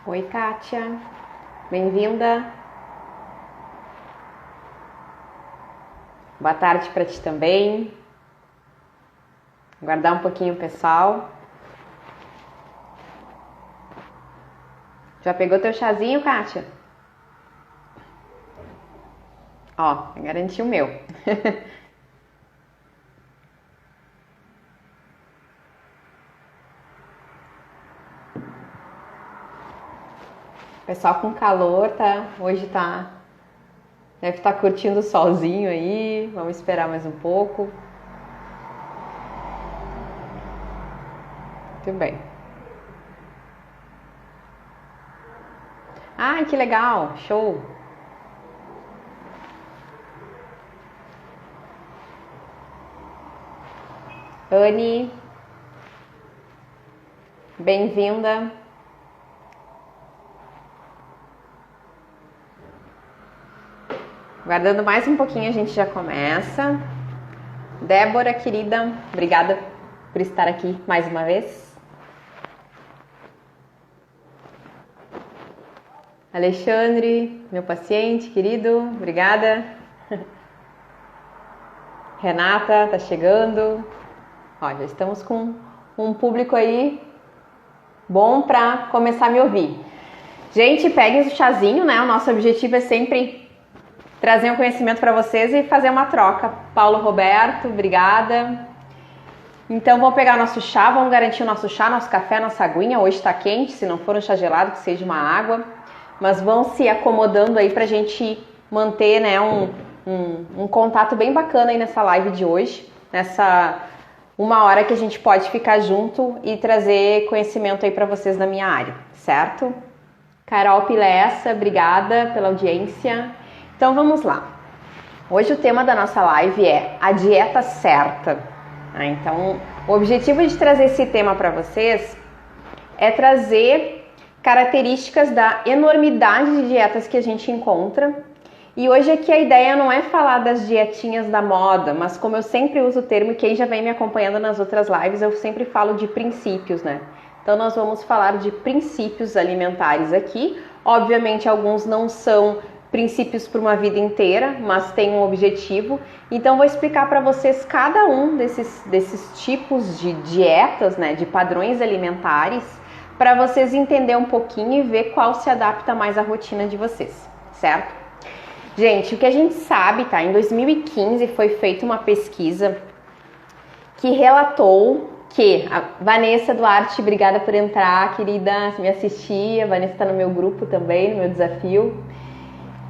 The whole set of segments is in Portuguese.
Oi, Kátia. Bem-vinda. Boa tarde para ti também. Guardar um pouquinho o pessoal. Já pegou teu chazinho, Kátia? Ó, garanti o meu. Pessoal com calor, tá? Hoje tá... Deve estar curtindo o solzinho aí. Vamos esperar mais um pouco. Muito bem. Ai, que legal! Show! Anne, bem-vinda. Guardando mais um pouquinho, a gente já começa. Débora, querida, obrigada por estar aqui mais uma vez. Alexandre, meu paciente querido, obrigada. Renata, tá chegando. Ó, já estamos com um público aí bom para começar a me ouvir. Gente, peguem o chazinho, né? O nosso objetivo é sempre trazer um conhecimento para vocês e fazer uma troca. Paulo Roberto, obrigada. Então, vamos pegar nosso chá, vamos garantir o nosso chá, nosso café, nossa aguinha. Hoje está quente, se não for um chá gelado, que seja uma água. Mas vão se acomodando aí pra gente manter, né, um contato bem bacana aí nessa live de hoje. Nessa uma hora que a gente pode ficar junto e trazer conhecimento aí para vocês na minha área, certo? Carol Pilessa, obrigada pela audiência. Então vamos lá. Hoje o tema da nossa live é a dieta certa. Então o objetivo de trazer esse tema para vocês é trazer características da enormidade de dietas que a gente encontra. E hoje aqui a ideia não é falar das dietinhas da moda, mas como eu sempre uso o termo, quem já vem me acompanhando nas outras lives, eu sempre falo de princípios, né? Então nós vamos falar de princípios alimentares aqui. Obviamente alguns não são princípios para uma vida inteira, mas tem um objetivo. Então vou explicar para vocês cada um desses tipos de dietas, né, de padrões alimentares, para vocês entenderem um pouquinho e ver qual se adapta mais à rotina de vocês, certo? Gente, o que a gente sabe, tá? Em 2015 foi feita uma pesquisa que relatou que... A Vanessa Duarte, obrigada por entrar, querida, me assistir. A Vanessa está no meu grupo também, no meu desafio.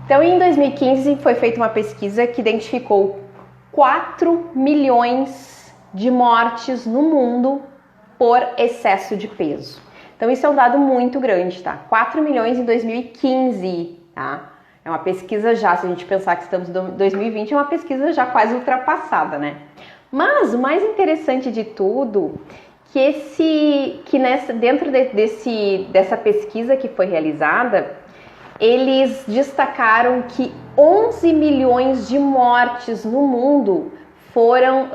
Então, em 2015 foi feita uma pesquisa que identificou 4 milhões de mortes no mundo por excesso de peso. Então isso é um dado muito grande, tá? 4 milhões em 2015, tá? É uma pesquisa já, se a gente pensar que estamos em 2020, é uma pesquisa já quase ultrapassada, né? Mas o mais interessante de tudo, dentro dessa pesquisa que foi realizada, eles destacaram que 11 milhões de mortes no mundo foram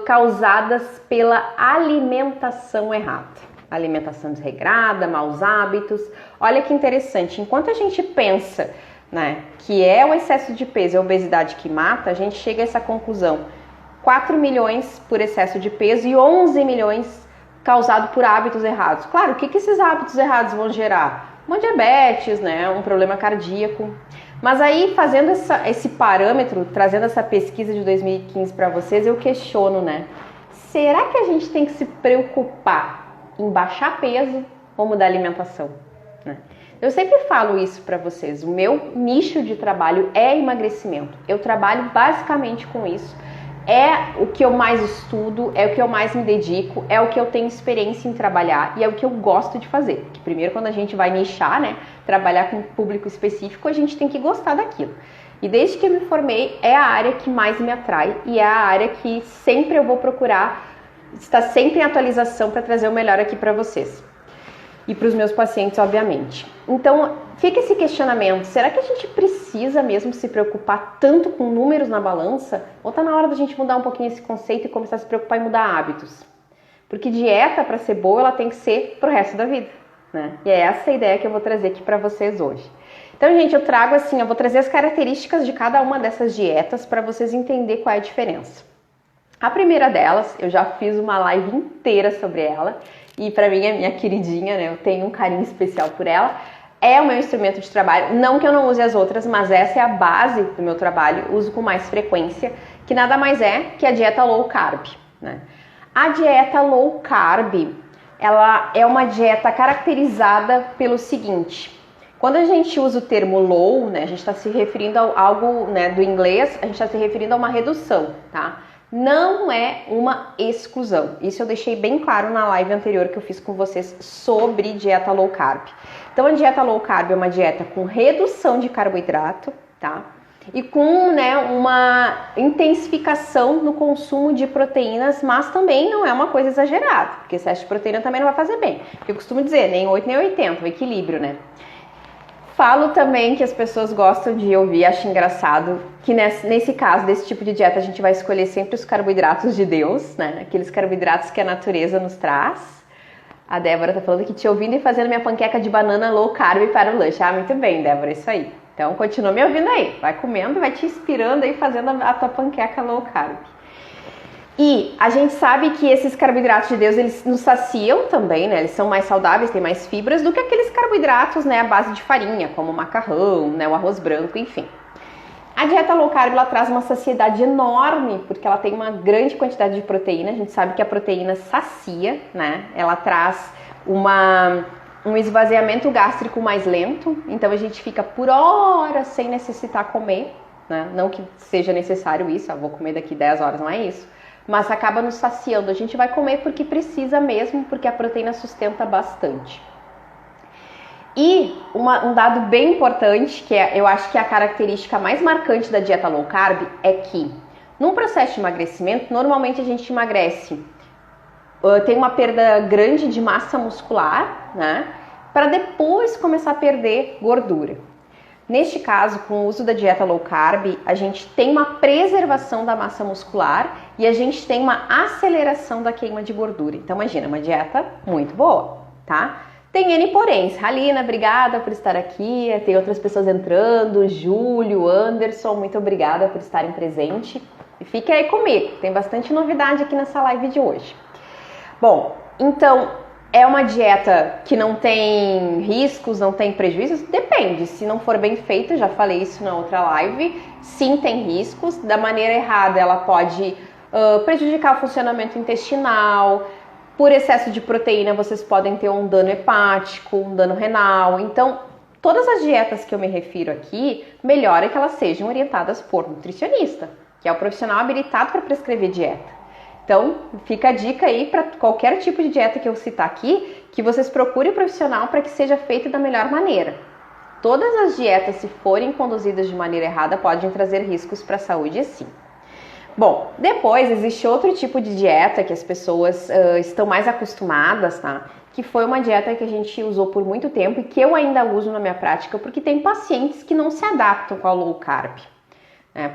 causadas pela alimentação errada. Alimentação desregrada, maus hábitos. Olha que interessante, enquanto a gente pensa, né, que é o excesso de peso e a obesidade que mata, a gente chega a essa conclusão. 4 milhões por excesso de peso e 11 milhões causado por hábitos errados. Claro, o que esses hábitos errados vão gerar? Uma diabetes, né, um problema cardíaco. Mas aí, fazendo esse parâmetro, trazendo essa pesquisa de 2015 para vocês, eu questiono, né? Será que a gente tem que se preocupar em baixar peso ou mudar a alimentação, né? Eu sempre falo isso para vocês. O meu nicho de trabalho é emagrecimento. Eu trabalho basicamente com isso. É o que eu mais estudo, é o que eu mais me dedico, é o que eu tenho experiência em trabalhar e é o que eu gosto de fazer. Porque primeiro, quando a gente vai nichar, né, trabalhar com um público específico, a gente tem que gostar daquilo. E desde que eu me formei, é a área que mais me atrai e é a área que sempre eu vou procurar estar sempre em atualização para trazer o melhor aqui para vocês. E para os meus pacientes, obviamente. Então, fica esse questionamento, será que a gente precisa mesmo se preocupar tanto com números na balança? Ou está na hora da gente mudar um pouquinho esse conceito e começar a se preocupar em mudar hábitos? Porque dieta, para ser boa, ela tem que ser pro resto da vida. né? E é essa a ideia que eu vou trazer aqui para vocês hoje. Então, gente, eu trago assim, eu vou trazer as características de cada uma dessas dietas para vocês entenderem qual é a diferença. A primeira delas, eu já fiz uma live inteira sobre ela e para mim é minha queridinha, né? Eu tenho um carinho especial por ela. É o meu instrumento de trabalho, não que eu não use as outras, mas essa é a base do meu trabalho, uso com mais frequência, que nada mais é que a dieta low carb, né? A dieta low carb, ela é uma dieta caracterizada pelo seguinte: quando a gente usa o termo low, né, a gente está se referindo a algo, né, do inglês, a gente está se referindo a uma redução, tá? Não é uma exclusão. Isso eu deixei bem claro na live anterior que eu fiz com vocês sobre dieta low carb. Então, a dieta low carb é uma dieta com redução de carboidrato, tá? E com, né, uma intensificação no consumo de proteínas, mas também não é uma coisa exagerada, porque excesso de proteína também não vai fazer bem. Eu costumo dizer, nem 8 nem 80, o equilíbrio, né? Falo também que as pessoas gostam de ouvir, acho engraçado, que nesse caso, desse tipo de dieta, a gente vai escolher sempre os carboidratos de Deus, né? Aqueles carboidratos que a natureza nos traz. A Débora tá falando que te ouvindo e fazendo minha panqueca de banana low carb para o lanche. Ah, muito bem, Débora, isso aí. Então, continua me ouvindo aí. Vai comendo e vai te inspirando aí, fazendo a tua panqueca low carb. E a gente sabe que esses carboidratos de Deus, eles nos saciam também, né? Eles são mais saudáveis, têm mais fibras do que aqueles carboidratos, né, à base de farinha, como o macarrão, né, o arroz branco, enfim. A dieta low carb, ela traz uma saciedade enorme, porque ela tem uma grande quantidade de proteína. A gente sabe que a proteína sacia, né? Ela traz um esvaziamento gástrico mais lento, então a gente fica por horas sem necessitar comer, né? Não que seja necessário isso, vou comer daqui 10 horas, não é isso. Mas acaba nos saciando. A gente vai comer porque precisa mesmo, porque a proteína sustenta bastante. E um dado bem importante, que eu acho que é a característica mais marcante da dieta low carb, é que num processo de emagrecimento, normalmente a gente emagrece, tem uma perda grande de massa muscular, né? Para depois começar a perder gordura. Neste caso, com o uso da dieta low carb, a gente tem uma preservação da massa muscular e a gente tem uma aceleração da queima de gordura. Então, imagina, uma dieta muito boa, tá? Tem N poréns. Halina, obrigada por estar aqui. Tem outras pessoas entrando. Júlio, Anderson, muito obrigada por estarem presentes. E fique aí comigo, tem bastante novidade aqui nessa live de hoje. Bom, então, é uma dieta que não tem riscos, não tem prejuízos? Depende, se não for bem feita, já falei isso na outra live, sim tem riscos. Da maneira errada, ela pode prejudicar o funcionamento intestinal. Por excesso de proteína, vocês podem ter um dano hepático, um dano renal. Então, todas as dietas que eu me refiro aqui, melhor é que elas sejam orientadas por nutricionista, que é o profissional habilitado para prescrever dieta. Então, fica a dica aí para qualquer tipo de dieta que eu citar aqui, que vocês procurem o profissional para que seja feito da melhor maneira. Todas as dietas, se forem conduzidas de maneira errada, podem trazer riscos para a saúde, sim. Bom, depois existe outro tipo de dieta que as pessoas estão mais acostumadas, tá? Que foi uma dieta que a gente usou por muito tempo e que eu ainda uso na minha prática, porque tem pacientes que não se adaptam com a low carb.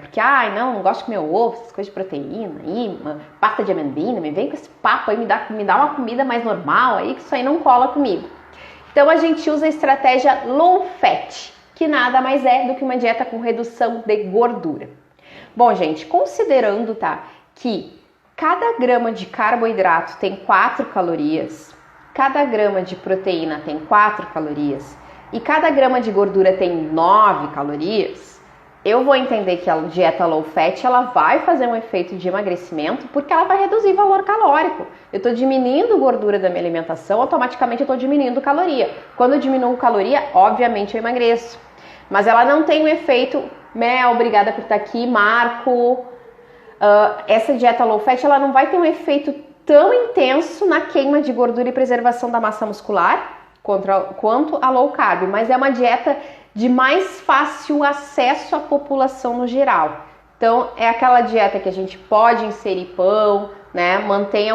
Porque, não gosto de comer ovo, essas coisas de proteína, pasta de amendoim, me vem com esse papo aí, me dá uma comida mais normal aí, que isso aí não cola comigo. Então, a gente usa a estratégia low fat, que nada mais é do que uma dieta com redução de gordura. Bom, gente, considerando, que cada grama de carboidrato tem 4 calorias, cada grama de proteína tem 4 calorias e cada grama de gordura tem 9 calorias, eu vou entender que a dieta low fat ela vai fazer um efeito de emagrecimento porque ela vai reduzir o valor calórico. Eu estou diminuindo gordura da minha alimentação, automaticamente eu estou diminuindo caloria. Quando eu diminuo caloria, obviamente eu emagreço. Mas ela não tem um efeito, obrigada por estar aqui, Marco. Essa dieta low fat ela não vai ter um efeito tão intenso na queima de gordura e preservação da massa muscular quanto a low carb, mas é uma dieta de mais fácil acesso à população no geral. Então, é aquela dieta que a gente pode inserir pão, né? Mantém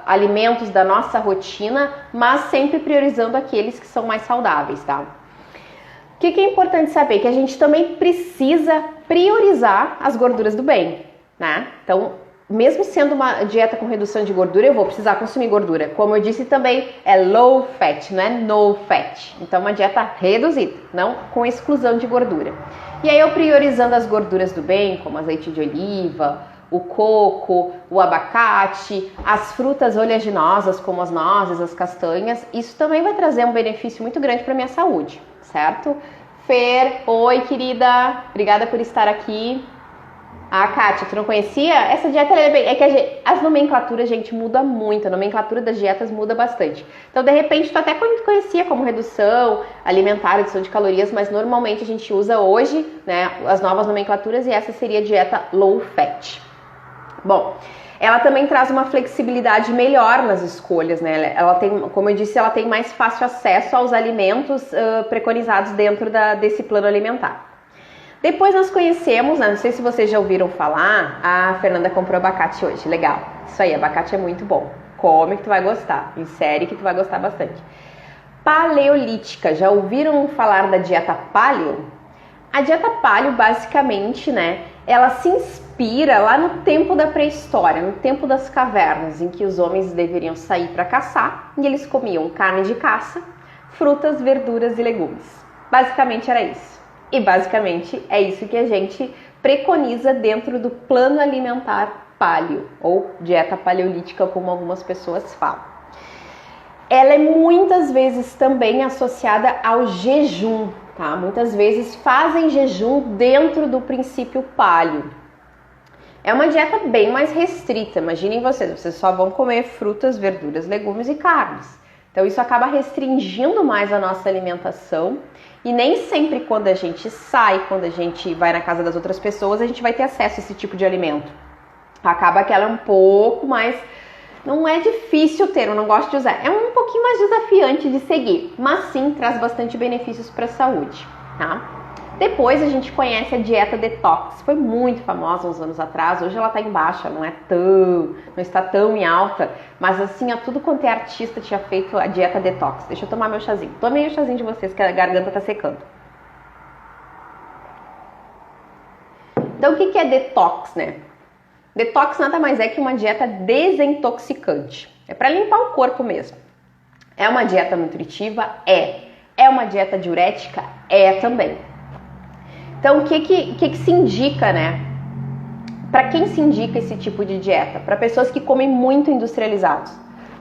alimentos da nossa rotina, mas sempre priorizando aqueles que são mais saudáveis, tá? O que é importante saber? Que a gente também precisa priorizar as gorduras do bem, né? Então, mesmo sendo uma dieta com redução de gordura, eu vou precisar consumir gordura. Como eu disse também, é low fat, não é no fat. Então, uma dieta reduzida, não com exclusão de gordura. E aí, eu priorizando as gorduras do bem, como azeite de oliva, o coco, o abacate, as frutas oleaginosas, como as nozes, as castanhas, isso também vai trazer um benefício muito grande para a minha saúde, certo? Fer, oi, querida, obrigada por estar aqui. Ah, Kátia, tu não conhecia? Essa dieta é que as nomenclaturas, gente, muda muito. A nomenclatura das dietas muda bastante. Então, de repente, tu até conhecia como redução alimentar, redução de calorias, mas normalmente a gente usa hoje, né, as novas nomenclaturas e essa seria a dieta low fat. Bom, ela também traz uma flexibilidade melhor nas escolhas, né? Ela tem, como eu disse, ela tem mais fácil acesso aos alimentos preconizados dentro desse plano alimentar. Depois nós conhecemos, né, não sei se vocês já ouviram falar, a Fernanda comprou abacate hoje, legal. Isso aí, abacate é muito bom. Come que tu vai gostar, insere que tu vai gostar bastante. Paleolítica, já ouviram falar da dieta paleo? A dieta paleo, basicamente, né, ela se inspira lá no tempo da pré-história, no tempo das cavernas, em que os homens deveriam sair para caçar e eles comiam carne de caça, frutas, verduras e legumes. Basicamente era isso. E basicamente é isso que a gente preconiza dentro do plano alimentar paleo, ou dieta paleolítica, como algumas pessoas falam. Ela é muitas vezes também associada ao jejum, tá? Muitas vezes fazem jejum dentro do princípio paleo. É uma dieta bem mais restrita, imaginem vocês só vão comer frutas, verduras, legumes e carnes. Então isso acaba restringindo mais a nossa alimentação e nem sempre quando a gente sai, quando a gente vai na casa das outras pessoas, a gente vai ter acesso a esse tipo de alimento. Acaba que ela é um pouco mais... Não é difícil ter, eu não gosto de usar. É um pouquinho mais desafiante de seguir, mas sim traz bastante benefícios para a saúde, tá? Depois a gente conhece a dieta detox, foi muito famosa uns anos atrás, hoje ela tá em baixa, não está tão em alta, mas assim, tudo quanto é artista tinha feito a dieta detox. Deixa eu tomar meu chazinho, tomei o chazinho de vocês que a garganta tá secando. Então o que é detox, né? Detox nada mais é que uma dieta desintoxicante, é para limpar o corpo mesmo. É uma dieta nutritiva? É uma dieta diurética? É também. Então, o que se indica, né? Para quem se indica esse tipo de dieta? Para pessoas que comem muito industrializados.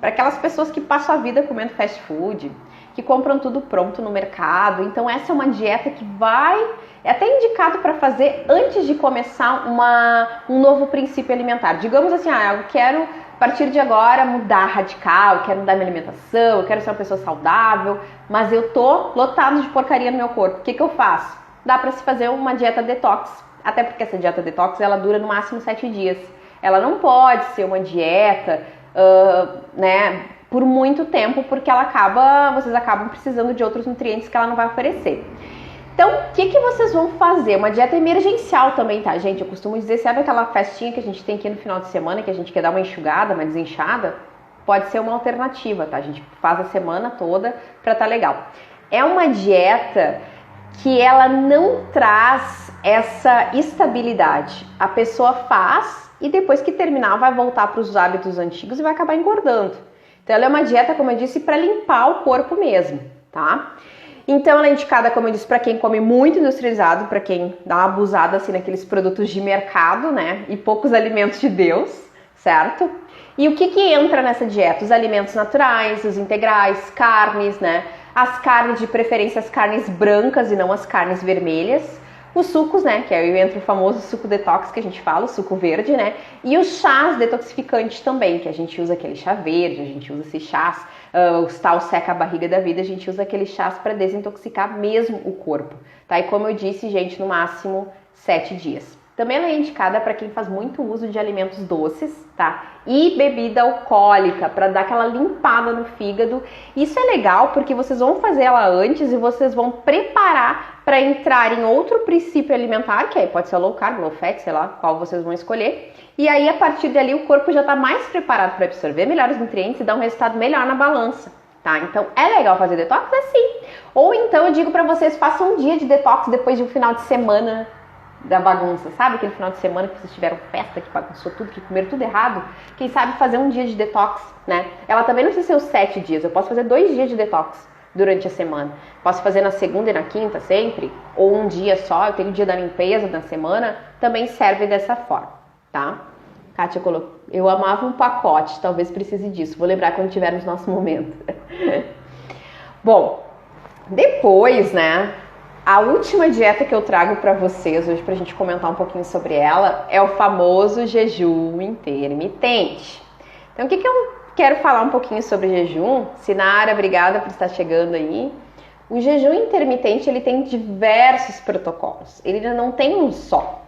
Para aquelas pessoas que passam a vida comendo fast food, que compram tudo pronto no mercado. Então, essa é uma dieta que é até indicado para fazer antes de começar um novo princípio alimentar. Digamos assim, eu quero, a partir de agora, mudar radical, eu quero mudar minha alimentação, eu quero ser uma pessoa saudável, mas eu tô lotado de porcaria no meu corpo. O que eu faço? Dá para se fazer uma dieta detox, até porque essa dieta detox ela dura no máximo 7 dias. Ela não pode ser uma dieta, né, por muito tempo, porque vocês acabam precisando de outros nutrientes que ela não vai oferecer. Então, o que vocês vão fazer? Uma dieta emergencial também, tá, gente? Eu costumo dizer, sabe aquela festinha que a gente tem aqui no final de semana, que a gente quer dar uma enxugada, uma desinchada? Pode ser uma alternativa, tá? A gente faz a semana toda pra tá legal. É uma dieta que ela não traz essa estabilidade. A pessoa faz e depois que terminar vai voltar para os hábitos antigos e vai acabar engordando. Então ela é uma dieta, como eu disse, para limpar o corpo mesmo, tá? Então ela é indicada, como eu disse, para quem come muito industrializado, para quem dá uma abusada assim naqueles produtos de mercado, né? E poucos alimentos de Deus, certo? E o que entra nessa dieta? Os alimentos naturais, os integrais, carnes, né? As carnes, de preferência as carnes brancas e não as carnes vermelhas. Os sucos, né, que aí entra o famoso suco detox que a gente fala, o suco verde, né? E os chás detoxificantes também, que a gente usa aquele chá verde, a gente usa esses chás, os tal seca a barriga da vida, a gente usa aqueles chás para desintoxicar mesmo o corpo, tá? E como eu disse, gente, no máximo 7 dias. Também ela é indicada para quem faz muito uso de alimentos doces, tá? E bebida alcoólica, para dar aquela limpada no fígado. Isso é legal porque vocês vão fazer ela antes e vocês vão preparar para entrar em outro princípio alimentar, que aí pode ser low carb, low fat, sei lá, qual vocês vão escolher. E aí, a partir dali, o corpo já está mais preparado para absorver melhores nutrientes e dar um resultado melhor na balança, tá? Então, é legal fazer detox? É sim. Ou então, eu digo para vocês, façam um dia de detox depois de um final de semana da bagunça, sabe? Aquele final de semana que vocês tiveram festa, que bagunçou tudo, que comeram tudo errado. Quem sabe fazer um dia de detox, né? Ela também não precisa ser os 7 dias, eu posso fazer 2 dias de detox durante a semana. Posso fazer na segunda e na quinta sempre, ou um dia só, eu tenho o dia da limpeza na semana, também serve dessa forma, tá? Kátia colocou, eu amava um pacote, talvez precise disso, vou lembrar quando tivermos nosso momento. Bom, depois, né, a última dieta que eu trago para vocês hoje, pra gente comentar um pouquinho sobre ela, é o famoso jejum intermitente. Então, o que eu quero falar um pouquinho sobre jejum? Sinara, obrigada por estar chegando aí. O jejum intermitente, ele tem diversos protocolos, ele não tem um só.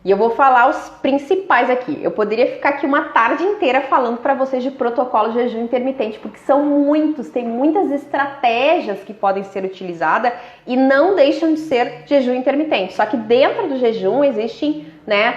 E eu vou falar os principais aqui. Eu poderia ficar aqui uma tarde inteira falando para vocês de protocolo de jejum intermitente, porque são muitos, tem muitas estratégias que podem ser utilizadas e não deixam de ser jejum intermitente. Só que dentro do jejum existem, né,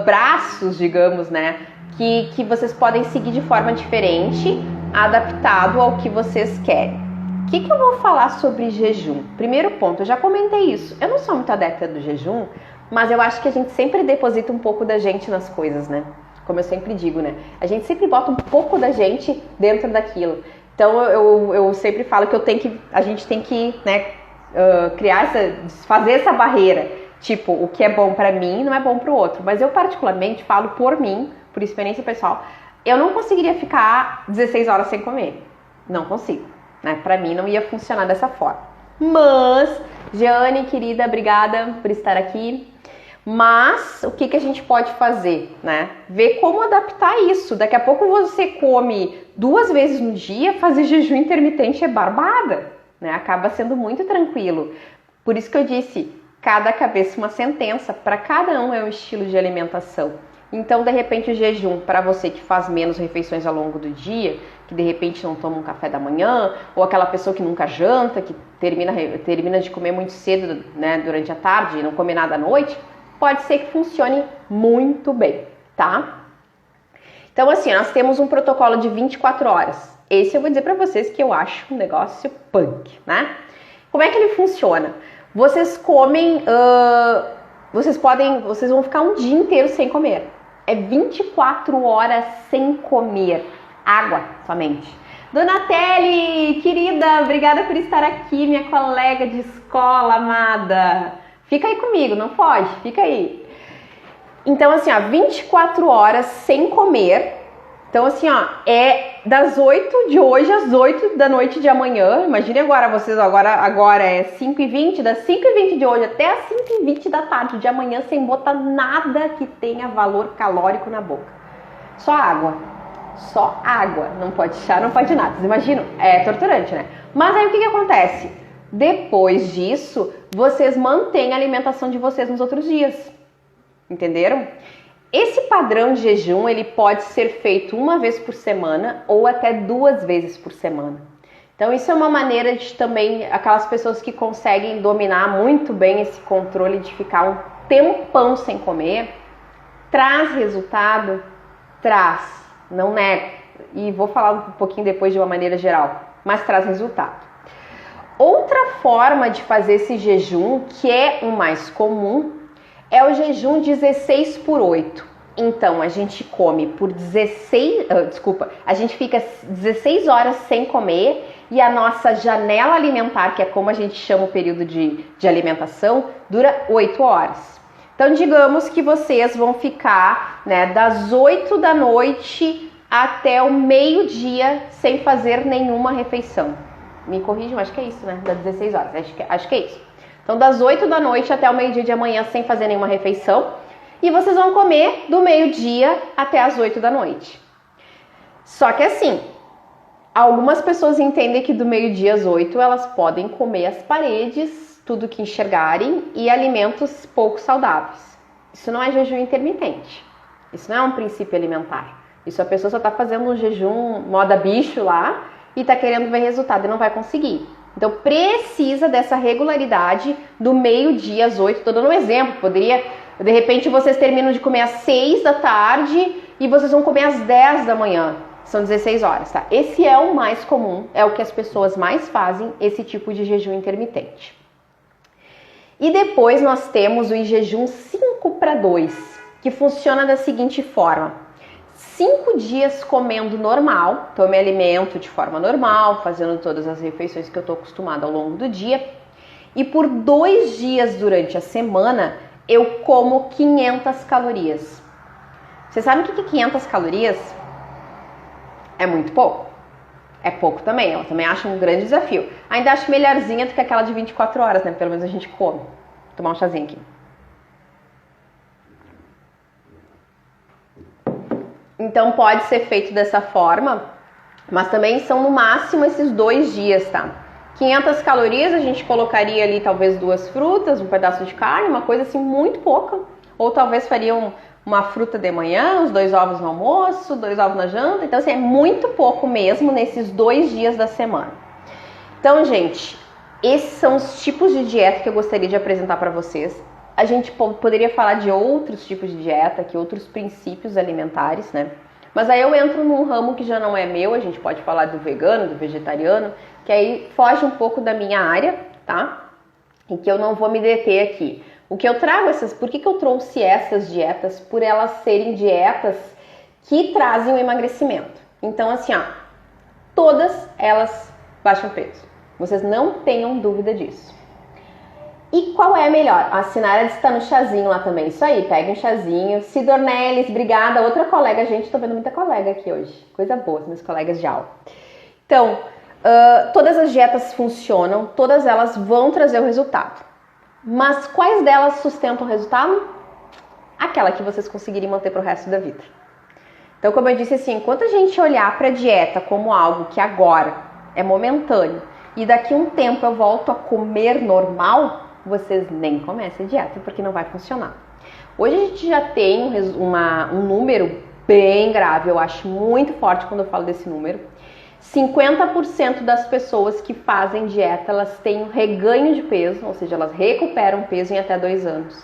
braços, digamos, né, que vocês podem seguir de forma diferente, adaptado ao que vocês querem. O que eu vou falar sobre jejum? Primeiro ponto, eu já comentei isso. Eu não sou muito adepta do jejum, mas eu acho que a gente sempre deposita um pouco da gente nas coisas, né? Como eu sempre digo, né? A gente sempre bota um pouco da gente dentro daquilo. Então eu sempre falo que a gente tem que, né, fazer essa barreira. Tipo, o que é bom pra mim não é bom pro outro. Mas eu particularmente falo por mim, por experiência pessoal, eu não conseguiria ficar 16 horas sem comer. Não consigo, né? Pra mim não ia funcionar dessa forma. Mas, Jeane, querida, obrigada por estar aqui. Mas o que a gente pode fazer, né? Ver como adaptar isso. Daqui a pouco você come 2 vezes no dia, fazer jejum intermitente é barbada, né? Acaba sendo muito tranquilo. Por isso que eu disse, cada cabeça uma sentença. Para cada um é um estilo de alimentação. Então, de repente, o jejum, para você que faz menos refeições ao longo do dia, que de repente não toma um café da manhã, ou aquela pessoa que nunca janta, que termina de comer muito cedo, né, durante a tarde e não come nada à noite, pode ser que funcione muito bem, tá? Então, assim, nós temos um protocolo de 24 horas. Esse eu vou dizer pra vocês que eu acho um negócio punk, né? Como é que ele funciona? Vocês comem, vocês vão ficar um dia inteiro sem comer. É 24 horas sem comer. Água somente. Dona Teli, querida, obrigada por estar aqui, minha colega de escola amada. Fica aí comigo, não foge, fica aí. Então, assim, ó, 24 horas sem comer. Então, assim, ó, é das 8 de hoje às 8 da noite de amanhã. Imagine agora, vocês, agora é 5h20, das 5h20 de hoje até as 5h20 da tarde de amanhã, sem botar nada que tenha valor calórico na boca. Só água. Só água. Não pode chá, não pode nada. Vocês imaginam? É torturante, né? Mas aí o que acontece? Depois disso, vocês mantêm a alimentação de vocês nos outros dias. Entenderam? Esse padrão de jejum, ele pode ser feito 1 vez por semana ou até 2 vezes por semana. Então, isso é uma maneira de também, aquelas pessoas que conseguem dominar muito bem esse controle de ficar um tempão sem comer, traz resultado? Traz, não nego. E vou falar um pouquinho depois de uma maneira geral, mas traz resultado. Outra forma de fazer esse jejum, que é o mais comum, é o jejum 16/8. Então, a gente come por a gente fica 16 horas sem comer e a nossa janela alimentar, que é como a gente chama o período de alimentação, dura 8 horas. Então, digamos que vocês vão ficar, né, das 8 da noite até o meio-dia sem fazer nenhuma refeição. Me corrijam, acho que é isso, né? Das 16 horas, acho que é isso. Então, das 8 da noite até o meio-dia de amanhã sem fazer nenhuma refeição. E vocês vão comer do meio-dia até as 8 da noite. Só que assim, algumas pessoas entendem que do meio-dia às 8 elas podem comer as paredes, tudo que enxergarem e alimentos pouco saudáveis. Isso não é jejum intermitente. Isso não é um princípio alimentar. Isso a pessoa só está fazendo um jejum moda bicho lá e está querendo ver resultado e não vai conseguir. Então, precisa dessa regularidade do meio-dia às 8. Estou dando um exemplo. Poderia, de repente, vocês terminam de comer às 6 da tarde e vocês vão comer às 10 da manhã. São 16 horas, tá? Esse é o mais comum, é o que as pessoas mais fazem, esse tipo de jejum intermitente. E depois nós temos o em jejum 5-2, que funciona da seguinte forma: 5 dias comendo normal, então eu me alimento de forma normal, fazendo todas as refeições que eu estou acostumada ao longo do dia, e por 2 dias durante a semana eu como 500 calorias. Você sabe o que é 500 calorias? É muito pouco. É pouco também, eu também acho um grande desafio. Ainda acho melhorzinha do que aquela de 24 horas, né? Pelo menos a gente come. Vou tomar um chazinho aqui. Então pode ser feito dessa forma, mas também são no máximo esses 2 dias, tá? 500 calorias a gente colocaria ali talvez 2 frutas, um pedaço de carne, uma coisa assim muito pouca. Ou talvez faria uma fruta de manhã, os 2 ovos no almoço, 2 ovos na janta. Então assim, é muito pouco mesmo nesses 2 dias da semana. Então, gente, esses são os tipos de dieta que eu gostaria de apresentar para vocês. A gente poderia falar de outros tipos de dieta, que outros princípios alimentares, né? Mas aí eu entro num ramo que já não é meu, a gente pode falar do vegano, do vegetariano, que aí foge um pouco da minha área, tá? E que eu não vou me deter aqui. O que eu trago por que eu trouxe essas dietas? Por elas serem dietas que trazem o emagrecimento. Então, assim, ó, todas elas baixam peso. Vocês não tenham dúvida disso. E qual é a melhor? A Sinara está no chazinho lá também. Isso aí, pega um chazinho. Sidornelis, obrigada. Outra colega, gente, tô vendo muita colega aqui hoje. Coisa boa, meus colegas de aula. Então, todas as dietas funcionam, todas elas vão trazer o resultado. Mas quais delas sustentam o resultado? Aquela que vocês conseguirem manter pro resto da vida. Então, como eu disse assim, enquanto a gente olhar para a dieta como algo que agora é momentâneo e daqui a um tempo eu volto a comer normal, vocês nem comecem a dieta, porque não vai funcionar. Hoje a gente já tem um número bem grave, eu acho muito forte quando eu falo desse número. 50% das pessoas que fazem dieta, elas têm um reganho de peso, ou seja, elas recuperam peso em até 2 anos.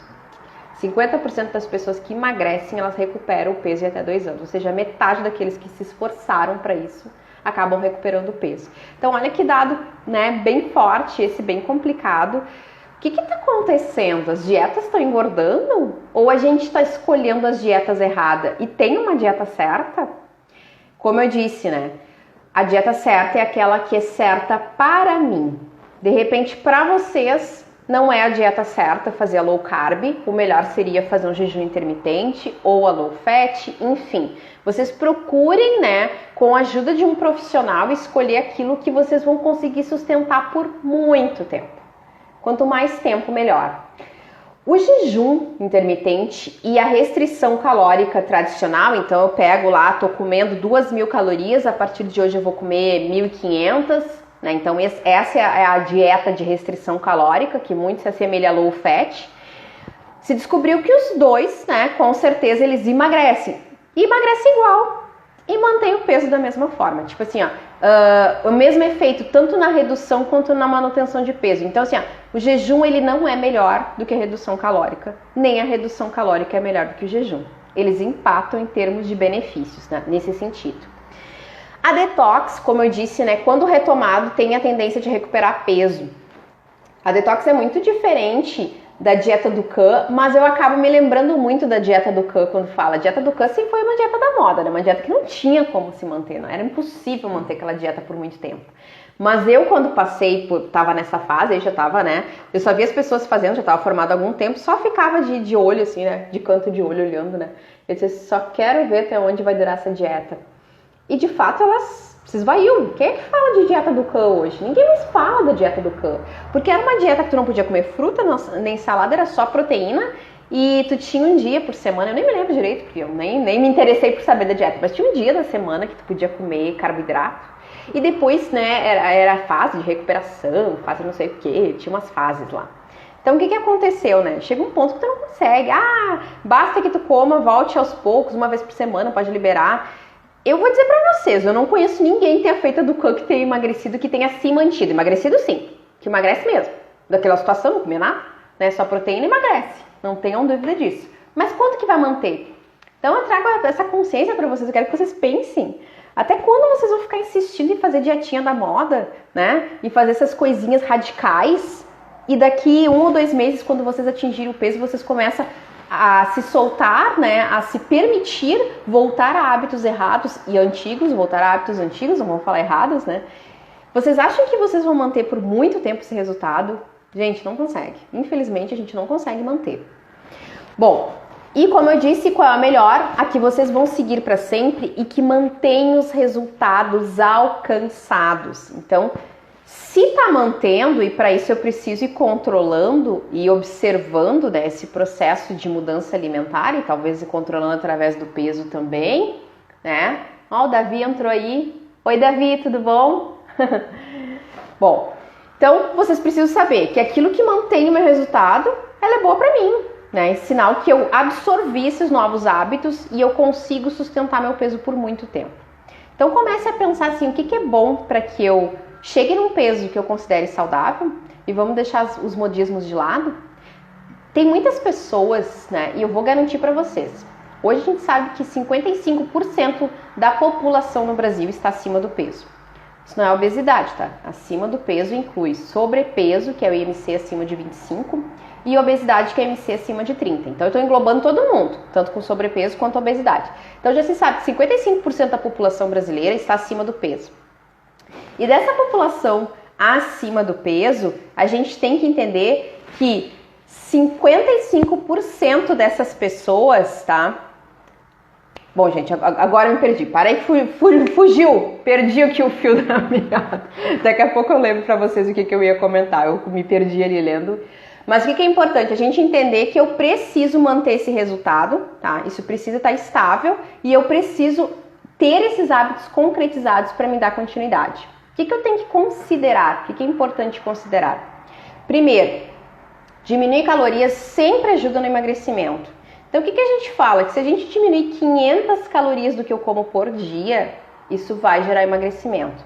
50% das pessoas que emagrecem, elas recuperam o peso em até 2 anos, ou seja, metade daqueles que se esforçaram para isso acabam recuperando o peso. Então, olha que dado, né, bem forte, esse bem complicado. O que está acontecendo? As dietas estão engordando? Ou a gente está escolhendo as dietas erradas? E tem uma dieta certa? Como eu disse, né? A dieta certa é aquela que é certa para mim. De repente, para vocês, não é a dieta certa fazer a low carb. O melhor seria fazer um jejum intermitente ou a low fat, enfim. Vocês procurem, né, com a ajuda de um profissional, escolher aquilo que vocês vão conseguir sustentar por muito tempo. Quanto mais tempo, melhor. O jejum intermitente e a restrição calórica tradicional, então eu pego lá, tô comendo 2.000 calorias, a partir de hoje eu vou comer 1.500, né? Então essa é a dieta de restrição calórica, que muito se assemelha a low fat. Se descobriu que os dois, né, com certeza eles emagrecem. E emagrecem igual e mantém o peso da mesma forma. Tipo assim, ó, o mesmo efeito tanto na redução quanto na manutenção de peso. Então assim, ó, o jejum ele não é melhor do que a redução calórica, nem a redução calórica é melhor do que o jejum. Eles empatam em termos de benefícios, né, nesse sentido. A detox, como eu disse, né, quando retomado, tem a tendência de recuperar peso. A detox é muito diferente da dieta do Khan, mas eu acabo me lembrando muito da dieta do Khan quando fala. A dieta do Khan sempre foi uma dieta da moda, né? Uma dieta que não tinha como se manter, não era impossível manter aquela dieta por muito tempo. Mas eu, quando tava nessa fase, aí já tava, né? Eu só via as pessoas fazendo, já tava formada há algum tempo, só ficava de olho, assim, né? De canto de olho olhando, né? Eu disse, só quero ver até onde vai durar essa dieta. E de fato elas se esvaiu. Quem é que fala de dieta do Khan hoje? Ninguém mais fala da dieta do Khan. Porque era uma dieta que tu não podia comer fruta, nem salada, era só proteína. E tu tinha um dia por semana, eu nem me lembro direito, porque eu nem me interessei por saber da dieta. Mas tinha um dia da semana que tu podia comer carboidrato. E depois, né, era a fase de recuperação, fase não sei o que, tinha umas fases lá. Então, o que aconteceu, né? Chega um ponto que tu não consegue. Basta que tu coma, volte aos poucos, uma vez por semana, pode liberar. Eu vou dizer pra vocês, eu não conheço ninguém que tenha feito a do Khan, que tenha emagrecido, que tenha se mantido. Emagrecido sim, que emagrece mesmo. Daquela situação, não comer nada, né? Só proteína emagrece, não tenham dúvida disso. Mas quanto que vai manter? Então eu trago essa consciência pra vocês, eu quero que vocês pensem. Até quando vocês vão ficar insistindo em fazer dietinha da moda, né? E fazer essas coisinhas radicais, E daqui 1 ou 2 meses, quando vocês atingirem o peso, vocês começam a se soltar, né, a se permitir voltar a hábitos errados e antigos, voltar a hábitos antigos, não vamos falar errados, né? Vocês acham que vocês vão manter por muito tempo esse resultado? Gente, não consegue. Infelizmente, a gente não consegue manter. Bom, e como eu disse, qual é a melhor? A que vocês vão seguir para sempre e que mantém os resultados alcançados. Então, se tá mantendo, e para isso eu preciso ir controlando e observando, né, esse processo de mudança alimentar, e talvez ir controlando através do peso também, né? Ó, o Davi entrou aí. Oi, Davi, tudo bom? Bom, então vocês precisam saber que aquilo que mantém o meu resultado, ela é boa para mim, né? É sinal que eu absorvi esses novos hábitos e eu consigo sustentar meu peso por muito tempo. Então comece a pensar assim, o que é bom para que eu chegue num peso que eu considere saudável, e vamos deixar os modismos de lado. Tem muitas pessoas, né, e eu vou garantir para vocês, hoje a gente sabe que 55% da população no Brasil está acima do peso. Isso não é obesidade, tá? Acima do peso inclui sobrepeso, que é o IMC acima de 25, e obesidade, que é o IMC acima de 30. Então eu estou englobando todo mundo, tanto com sobrepeso quanto obesidade. Então já se sabe que 55% da população brasileira está acima do peso. E dessa população acima do peso, a gente tem que entender que 55% dessas pessoas, tá? Bom, gente, agora eu me perdi. Parei, fugiu. Perdi aqui o fio da meada. Daqui a pouco eu lembro pra vocês o que eu ia comentar. Eu me perdi ali lendo. Mas o que é importante? A gente entender que eu preciso manter esse resultado, tá? Isso precisa estar estável e eu preciso ter esses hábitos concretizados para me dar continuidade. O que eu tenho que considerar? O que é importante considerar? Primeiro, diminuir calorias sempre ajuda no emagrecimento. Então, o que a gente fala? Que se a gente diminuir 500 calorias do que eu como por dia, isso vai gerar emagrecimento.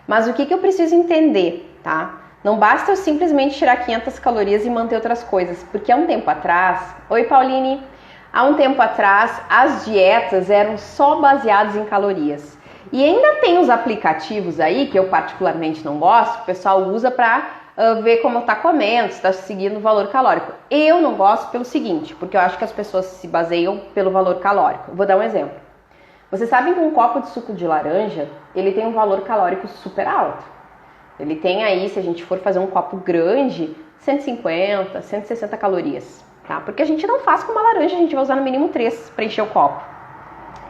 Mas o que eu preciso entender, tá? Não basta eu simplesmente tirar 500 calorias e manter outras coisas. Porque há um tempo atrás... Oi, Pauline! Há um tempo atrás, as dietas eram só baseadas em calorias. E ainda tem os aplicativos aí, que eu particularmente não gosto, que o pessoal usa para ver como está comendo, se está seguindo o valor calórico. Eu não gosto pelo seguinte, porque eu acho que as pessoas se baseiam pelo valor calórico. Vou dar um exemplo. Vocês sabem que um copo de suco de laranja, ele tem um valor calórico super alto. Ele tem aí, se a gente for fazer um copo grande, 150, 160 calorias. Tá? Porque a gente não faz com uma laranja, a gente vai usar no mínimo 3 para encher o copo.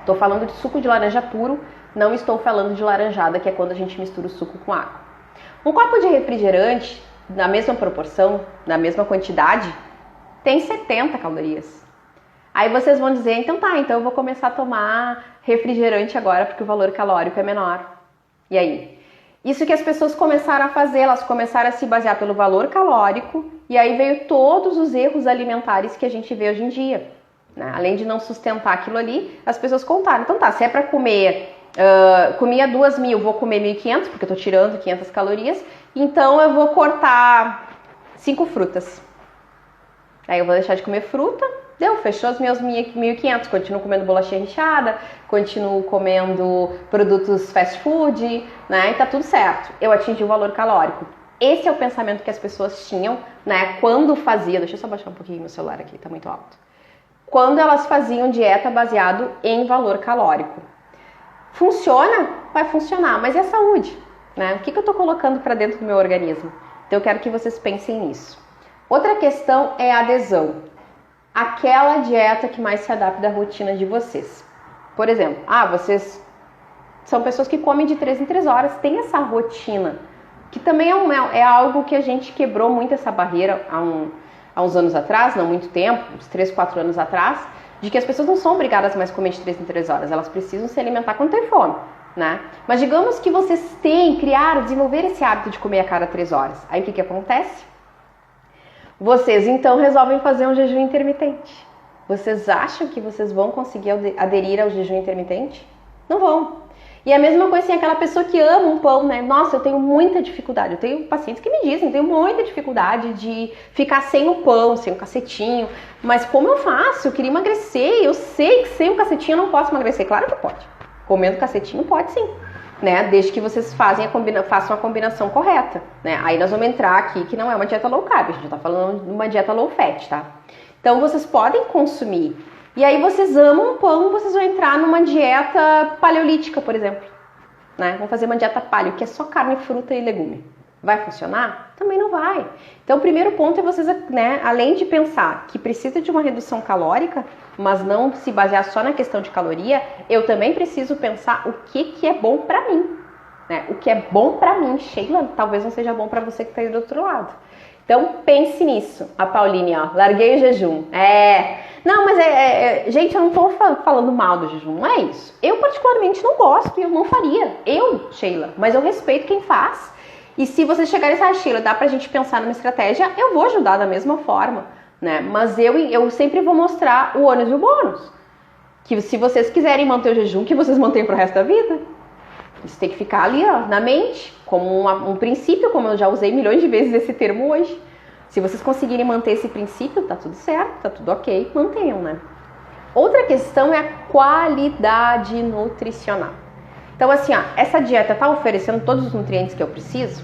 Estou falando de suco de laranja puro, não estou falando de laranjada, que é quando a gente mistura o suco com água. Um copo de refrigerante, na mesma proporção, na mesma quantidade, tem 70 calorias. Aí vocês vão dizer, então tá, então eu vou começar a tomar refrigerante agora, porque o valor calórico é menor. E aí? Isso que as pessoas começaram a fazer, elas começaram a se basear pelo valor calórico, e aí veio todos os erros alimentares que a gente vê hoje em dia. Né? Além de não sustentar aquilo ali, as pessoas contaram. Então tá, se é para comer, comia 2.000, vou comer 1.500, porque eu tô tirando 500 calorias, então eu vou cortar 5 frutas. Aí eu vou deixar de comer fruta, deu, fechou os meus 1.500, continuo comendo bolachinha recheada, continuo comendo produtos fast food, né, e tá tudo certo. Eu atingi o valor calórico. Esse é o pensamento que as pessoas tinham, né, quando faziam, deixa eu só baixar um pouquinho meu celular aqui, tá muito alto. Quando elas faziam dieta baseado em valor calórico. Funciona? Vai funcionar, mas e a saúde? Né? O que eu tô colocando para dentro do meu organismo? Então eu quero que vocês pensem nisso. Outra questão é a adesão. Aquela dieta que mais se adapta à rotina de vocês. Por exemplo, vocês são pessoas que comem de 3 em 3 horas, tem essa rotina, que também é algo que a gente quebrou muito essa barreira há uns anos atrás, não muito tempo, uns 3, 4 anos atrás, de que as pessoas não são obrigadas mais a comer de 3 em 3 horas, elas precisam se alimentar quando tem fome, né? Mas digamos que vocês desenvolver esse hábito de comer a cada 3 horas. Aí o que acontece? Vocês então resolvem fazer um jejum intermitente. Vocês acham que vocês vão conseguir aderir ao jejum intermitente? Não vão. E a mesma coisa assim, aquela pessoa que ama um pão, né? Nossa, eu tenho muita dificuldade. Eu tenho pacientes que me dizem, eu tenho muita dificuldade de ficar sem o pão, sem o cacetinho. Mas como eu faço? Eu queria emagrecer. Eu sei que sem o cacetinho eu não posso emagrecer. Claro que pode. Comendo cacetinho pode sim. né? Desde que vocês façam a combinação correta, né? Aí nós vamos entrar aqui que não é uma dieta low carb, a gente tá falando de uma dieta low fat, tá? Então vocês podem consumir. E aí vocês amam pão, vocês vão entrar numa dieta paleolítica, por exemplo, né? Vão fazer uma dieta paleo, que é só carne, fruta e legume. Vai funcionar? Também não vai. Então o primeiro ponto é vocês, né, além de pensar que precisa de uma redução calórica, mas não se basear só na questão de caloria, eu também preciso pensar o que é bom pra mim, né? O que é bom pra mim, Sheila, talvez não seja bom pra você que tá aí do outro lado. Então pense nisso. A Pauline, ó, larguei o jejum. Não, mas gente, eu não tô falando mal do jejum, não é isso. Eu particularmente não gosto e eu não faria. Sheila, mas eu respeito quem faz. E se vocês chegarem e Sheila, dá pra gente pensar numa estratégia, eu vou ajudar da mesma forma, né? Mas eu sempre vou mostrar o ônus e o bônus. Que se vocês quiserem manter o jejum, que vocês mantêm pro resto da vida. Isso tem que ficar ali, ó, na mente, como um princípio, como eu já usei milhões de vezes esse termo hoje. Se vocês conseguirem manter esse princípio, tá tudo certo, tá tudo ok, mantenham, né? Outra questão é a qualidade nutricional. Então, assim, ó, essa dieta tá oferecendo todos os nutrientes que eu preciso?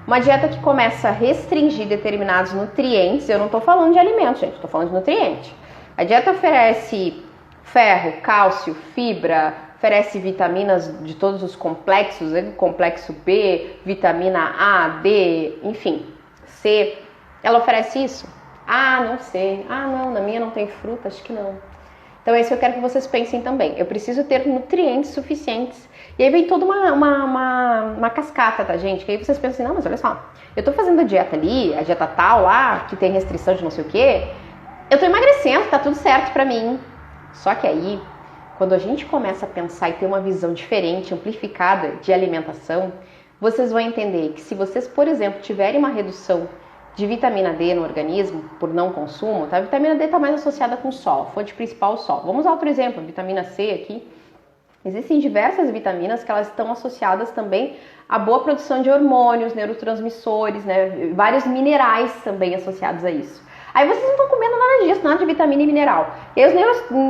Uma dieta que começa a restringir determinados nutrientes, eu não tô falando de alimentos, gente, tô falando de nutriente. A dieta oferece ferro, cálcio, fibra, oferece vitaminas de todos os complexos, complexo B, vitamina A, D, enfim, C. Ela oferece isso? Ah, não sei. Ah, não, na minha não tem fruta, acho que não. Então é isso que eu quero que vocês pensem também. Eu preciso ter nutrientes suficientes. E aí vem toda uma cascata, tá, gente? Que aí vocês pensam assim, não, mas olha só, eu tô fazendo a dieta ali, a dieta tal lá, que tem restrição de não sei o quê, eu tô emagrecendo, tá tudo certo pra mim. Só que aí, quando a gente começa a pensar e ter uma visão diferente, amplificada de alimentação, vocês vão entender que se vocês, por exemplo, tiverem uma redução de vitamina D no organismo, por não consumo, tá? A vitamina D está mais associada com o sol, a fonte principal é o sol. Vamos usar outro exemplo, a vitamina C aqui. Existem diversas vitaminas que elas estão associadas também à boa produção de hormônios, neurotransmissores, né? Vários minerais também associados a isso. Aí vocês não estão comendo nada disso, nada de vitamina e mineral. E aí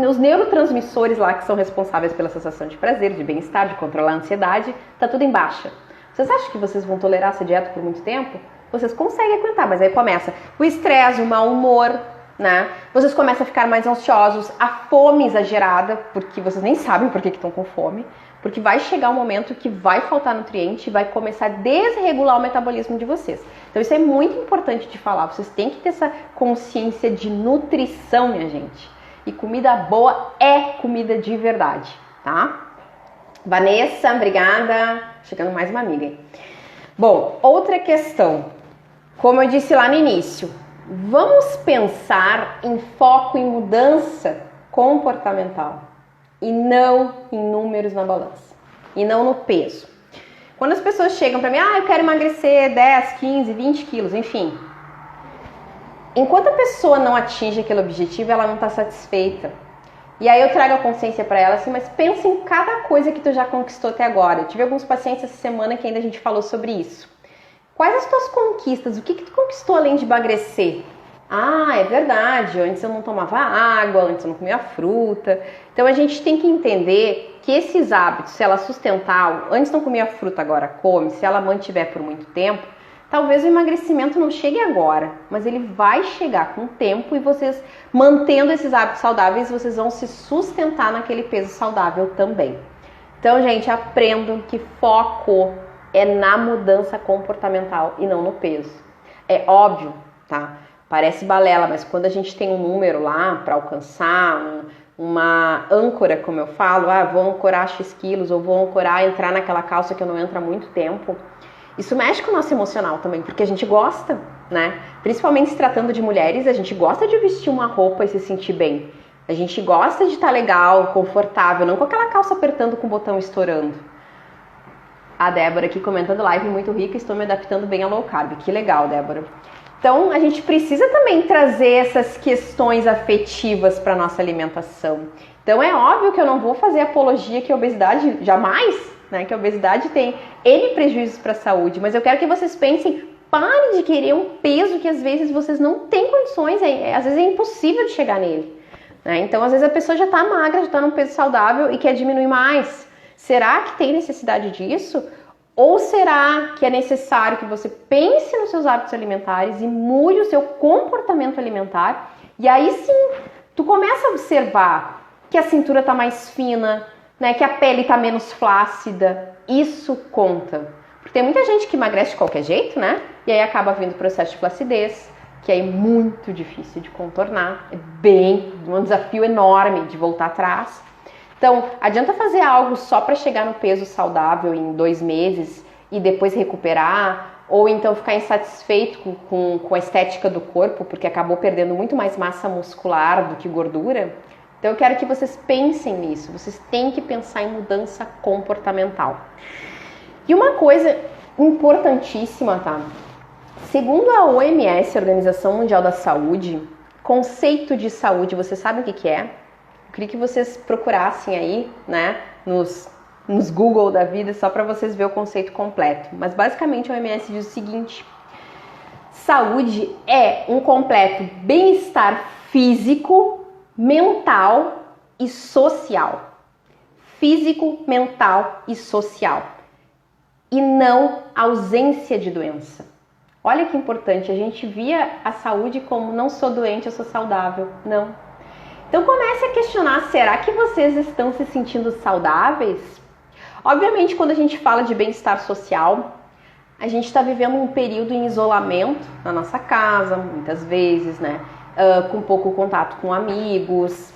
os neurotransmissores lá que são responsáveis pela sensação de prazer, de bem-estar, de controlar a ansiedade, tá tudo em baixa. Vocês acham que vocês vão tolerar essa dieta por muito tempo? Vocês conseguem aguentar, mas aí começa o estresse, o mau humor, né? Vocês começam a ficar mais ansiosos, a fome exagerada, porque vocês nem sabem por que estão com fome, porque vai chegar um momento que vai faltar nutriente e vai começar a desregular o metabolismo de vocês. Então isso é muito importante de falar, vocês têm que ter essa consciência de nutrição, minha gente. E comida boa é comida de verdade, tá? Vanessa, obrigada. Chegando mais uma amiga, hein? Bom, outra questão. Como eu disse lá no início, vamos pensar em foco em mudança comportamental e não em números na balança, e não no peso. Quando as pessoas chegam para mim, eu quero emagrecer 10, 15, 20 quilos, enfim. Enquanto a pessoa não atinge aquele objetivo, ela não está satisfeita. E aí eu trago a consciência para ela assim, mas pensa em cada coisa que tu já conquistou até agora. Eu tive alguns pacientes essa semana que ainda a gente falou sobre isso. Quais as tuas conquistas? O que tu conquistou além de emagrecer? Ah, é verdade, antes eu não tomava água, antes eu não comia fruta. Então a gente tem que entender que esses hábitos, se ela sustentar, antes não comia fruta, agora come, se ela mantiver por muito tempo, talvez o emagrecimento não chegue agora, mas ele vai chegar com o tempo e vocês, mantendo esses hábitos saudáveis, vocês vão se sustentar naquele peso saudável também. Então, gente, aprendam que foco é na mudança comportamental e não no peso. É óbvio, tá? Parece balela, mas quando a gente tem um número lá para alcançar, uma âncora, como eu falo, vou ancorar X quilos, ou vou ancorar entrar naquela calça que eu não entro há muito tempo, isso mexe com o nosso emocional também, porque a gente gosta, né? Principalmente se tratando de mulheres, a gente gosta de vestir uma roupa e se sentir bem. A gente gosta de estar legal, confortável, não com aquela calça apertando com o botão estourando. A Débora aqui comentando, live muito rica, estou me adaptando bem ao low carb. Que legal, Débora. Então, a gente precisa também trazer essas questões afetivas para nossa alimentação. Então, é óbvio que eu não vou fazer apologia que a obesidade, jamais, né? Que a obesidade tem N prejuízos para a saúde, mas eu quero que vocês pensem, parem de querer um peso que às vezes vocês não têm condições, às vezes é impossível de chegar nele, né? Então, às vezes a pessoa já está magra, já está num peso saudável e quer diminuir mais. Será que tem necessidade disso? Ou será que é necessário que você pense nos seus hábitos alimentares e mude o seu comportamento alimentar? E aí sim, tu começa a observar que a cintura está mais fina, né, que a pele está menos flácida. Isso conta. Porque tem muita gente que emagrece de qualquer jeito, né? E aí acaba vindo o processo de flacidez, que é muito difícil de contornar. É um desafio enorme de voltar atrás. Então, adianta fazer algo só para chegar no peso saudável em 2 meses e depois recuperar, ou então ficar insatisfeito com a estética do corpo, porque acabou perdendo muito mais massa muscular do que gordura. Então, eu quero que vocês pensem nisso. Vocês têm que pensar em mudança comportamental. E uma coisa importantíssima, tá? Segundo a OMS, Organização Mundial da Saúde, conceito de saúde, vocês sabem o que é? Eu queria que vocês procurassem aí, né, nos Google da vida, só para vocês verem o conceito completo. Mas basicamente a OMS diz o seguinte: saúde é um completo bem-estar físico, mental e social. Físico, mental e social. E não ausência de doença. Olha que importante, a gente via a saúde como não sou doente, eu sou saudável. Não. Então comece a questionar, será que vocês estão se sentindo saudáveis? Obviamente, quando a gente fala de bem-estar social, a gente está vivendo um período em isolamento na nossa casa, muitas vezes, né? Com pouco contato com amigos.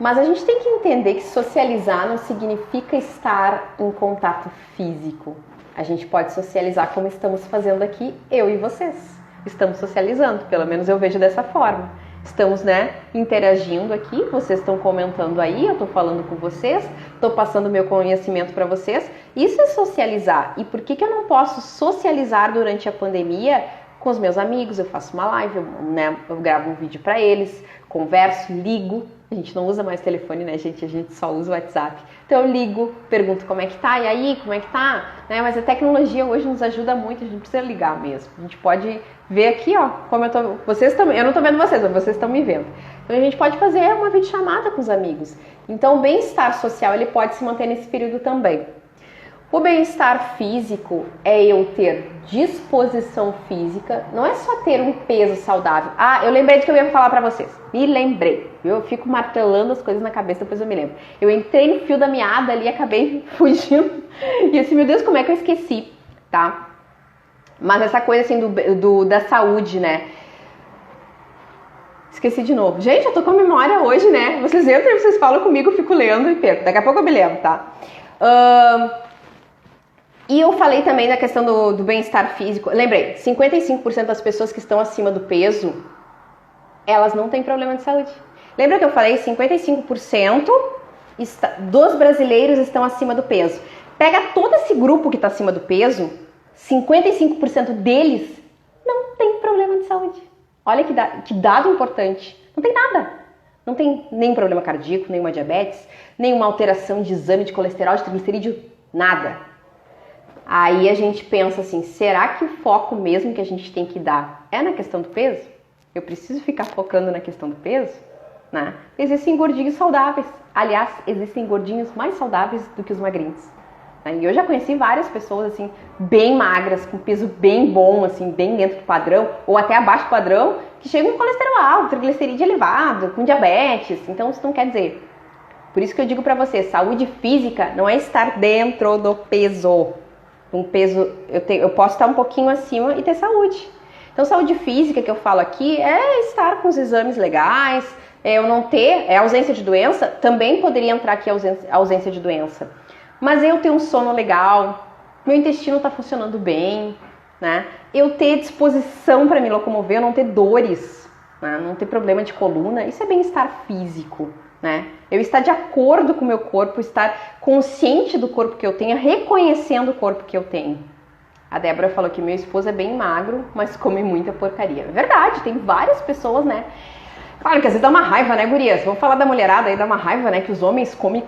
Mas a gente tem que entender que socializar não significa estar em contato físico. A gente pode socializar como estamos fazendo aqui, eu e vocês. Estamos socializando, pelo menos eu vejo dessa forma. Estamos, né, interagindo aqui, vocês estão comentando aí, eu estou falando com vocês, estou passando meu conhecimento para vocês. Isso é socializar. E por que eu não posso socializar durante a pandemia com os meus amigos? Eu faço uma live, eu gravo um vídeo para eles, converso, ligo. A gente não usa mais telefone, né, gente? A gente só usa o WhatsApp. Então eu ligo, pergunto como é que tá, e aí, como é que tá? Né? Mas a tecnologia hoje nos ajuda muito, a gente não precisa ligar mesmo. A gente pode ver aqui, ó, como eu tô... Vocês também, eu não tô vendo vocês, mas vocês estão me vendo. Então a gente pode fazer uma videochamada com os amigos. Então o bem-estar social, ele pode se manter nesse período também. O bem-estar físico é eu ter disposição física, não é só ter um peso saudável. Ah, eu lembrei de que eu ia falar pra vocês. Me lembrei. Eu fico martelando as coisas na cabeça, depois eu me lembro. Eu entrei no fio da meada ali, acabei fugindo. E assim, meu Deus, como é que eu esqueci, tá? Mas essa coisa assim da saúde, né? Esqueci de novo. Gente, eu tô com a memória hoje, né? Vocês entram e vocês falam comigo, eu fico lendo e perco. Daqui a pouco eu me lembro, tá? E eu falei também da questão do bem-estar físico. Lembrei, 55% das pessoas que estão acima do peso, elas não têm problema de saúde. Lembra que eu falei 55% dos brasileiros estão acima do peso. Pega todo esse grupo que está acima do peso, 55% deles não tem problema de saúde. Olha que dado importante. Não tem nada. Não tem nenhum problema cardíaco, nenhuma diabetes, nenhuma alteração de exame de colesterol, de triglicerídeo, nada. Aí a gente pensa assim, será que o foco mesmo que a gente tem que dar é na questão do peso? Eu preciso ficar focando na questão do peso? Né? Existem gordinhos saudáveis. Aliás, existem gordinhos mais saudáveis do que os magrinhos. E eu já conheci várias pessoas assim, bem magras, com peso bem bom, assim, bem dentro do padrão, ou até abaixo do padrão, que chegam com colesterol alto, triglicerídeo elevado, com diabetes. Então isso não quer dizer. Por isso que eu digo pra você, saúde física não é estar dentro do peso. Um peso, eu posso estar um pouquinho acima e ter saúde. Então, saúde física que eu falo aqui é estar com os exames legais, eu não ter, ausência de doença, também poderia entrar aqui a ausência de doença. Mas eu ter um sono legal, meu intestino está funcionando bem, né? Eu ter disposição para me locomover, eu não ter dores, né? Não ter problema de coluna, isso é bem-estar físico. Né? Eu estar de acordo com o meu corpo, estar consciente do corpo que eu tenho, reconhecendo o corpo que eu tenho. A Débora falou que meu esposo é bem magro, mas come muita porcaria. É verdade, tem várias pessoas, né? Claro que às vezes dá uma raiva, né, gurias? Vamos falar da mulherada aí, dá uma raiva, né? Que os homens comem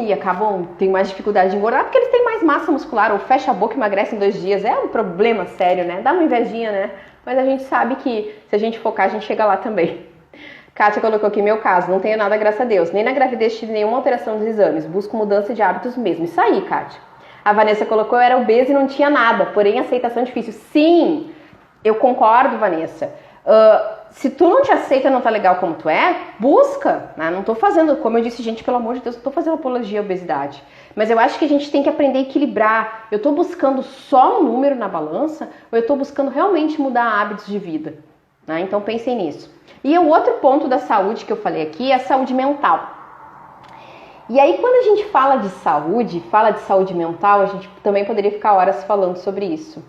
e acabam, tem mais dificuldade de engordar porque eles têm mais massa muscular, ou fecha a boca e emagrece em 2 dias. É um problema sério, né? Dá uma invejinha, né? Mas a gente sabe que se a gente focar, a gente chega lá também. Kátia colocou aqui, meu caso, não tenho nada, graças a Deus. Nem na gravidez tive nenhuma alteração dos exames. Busco mudança de hábitos mesmo. Isso aí, Kátia. A Vanessa colocou, eu era obesa e não tinha nada, porém aceitação difícil. Sim, eu concordo, Vanessa. Se tu não te aceita, não tá legal como tu é, busca, né? Não tô fazendo, como eu disse, gente, pelo amor de Deus, não tô fazendo apologia à obesidade. Mas eu acho que a gente tem que aprender a equilibrar. Eu tô buscando só um número na balança ou eu tô buscando realmente mudar hábitos de vida? Né? Então pensem nisso. E o outro ponto da saúde que eu falei aqui é a saúde mental. E aí quando a gente fala de saúde mental, a gente também poderia ficar horas falando sobre isso.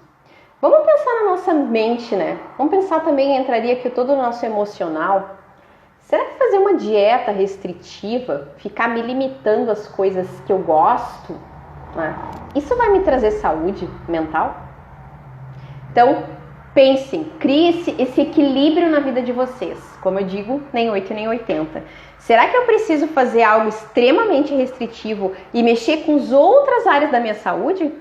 Vamos pensar na nossa mente, né? Vamos pensar também, entraria aqui todo o nosso emocional. Será que fazer uma dieta restritiva, ficar me limitando às coisas que eu gosto, né? Isso vai me trazer saúde mental? Então, pensem, crie esse equilíbrio na vida de vocês. Como eu digo, nem 8 nem 80. Será que eu preciso fazer algo extremamente restritivo e mexer com as outras áreas da minha saúde?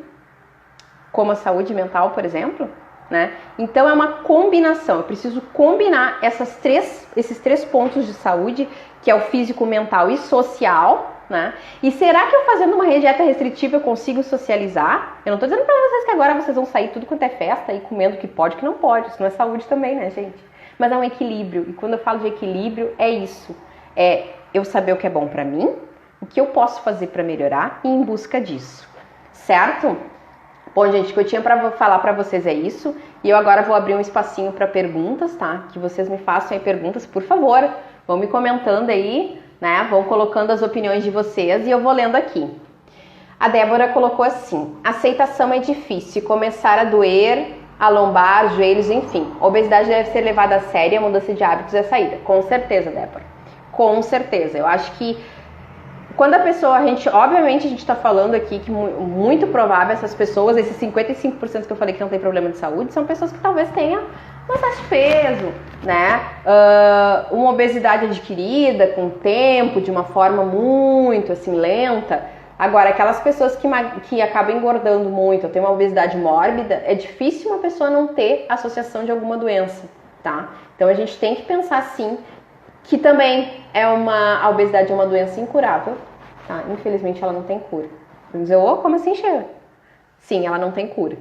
Como a saúde mental, por exemplo, né? Então é uma combinação, eu preciso combinar esses três pontos de saúde, que é o físico, mental e social, né? E será que eu fazendo uma dieta restritiva eu consigo socializar? Eu não tô dizendo pra vocês que agora vocês vão sair tudo quanto é festa e comendo o que pode e que não pode, isso não é saúde também, né, gente? Mas é um equilíbrio, e quando eu falo de equilíbrio, é isso, é eu saber o que é bom pra mim, o que eu posso fazer pra melhorar e ir em busca disso, certo? Bom, gente, o que eu tinha para falar para vocês é isso. E eu agora vou abrir um espacinho para perguntas, tá? Que vocês me façam aí perguntas, por favor. Vão me comentando aí, né? Vão colocando as opiniões de vocês e eu vou lendo aqui. A Débora colocou assim: aceitação é difícil, começar a doer, a lombar, joelhos, enfim. A obesidade deve ser levada a sério, a mudança de hábitos é a saída. Com certeza, Débora. Com certeza. Eu acho que quando a pessoa, obviamente a gente está falando aqui que muito provável essas pessoas, esses 55% que eu falei que não tem problema de saúde, são pessoas que talvez tenham um excesso de peso, né? Uma obesidade adquirida com o tempo, de uma forma muito assim lenta. Agora, aquelas pessoas que acabam engordando muito, ou tem uma obesidade mórbida, é difícil uma pessoa não ter associação de alguma doença, tá? Então a gente tem que pensar sim que também a obesidade é uma doença incurável, tá? Infelizmente ela não tem cura. Vamos dizer, como assim, Sheila? Sim, ela não tem cura.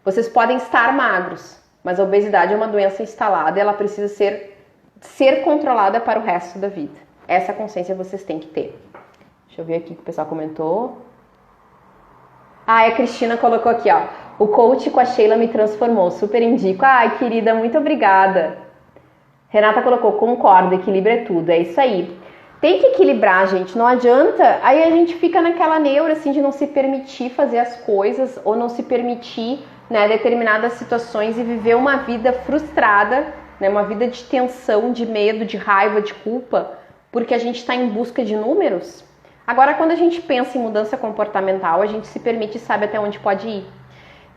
Vocês podem estar magros, mas a obesidade é uma doença instalada e ela precisa ser controlada para o resto da vida. Essa consciência vocês têm que ter. Deixa eu ver aqui o que o pessoal comentou. A Cristina colocou aqui, ó. O coach com a Sheila me transformou, super indico. Ai, querida, muito obrigada. Renata colocou, concordo, equilíbrio é tudo, é isso aí. Tem que equilibrar, gente, não adianta, aí a gente fica naquela neura, assim, de não se permitir fazer as coisas, ou não se permitir, né, determinadas situações e viver uma vida frustrada, né, uma vida de tensão, de medo, de raiva, de culpa, porque a gente está em busca de números. Agora, quando a gente pensa em mudança comportamental, a gente se permite e sabe até onde pode ir.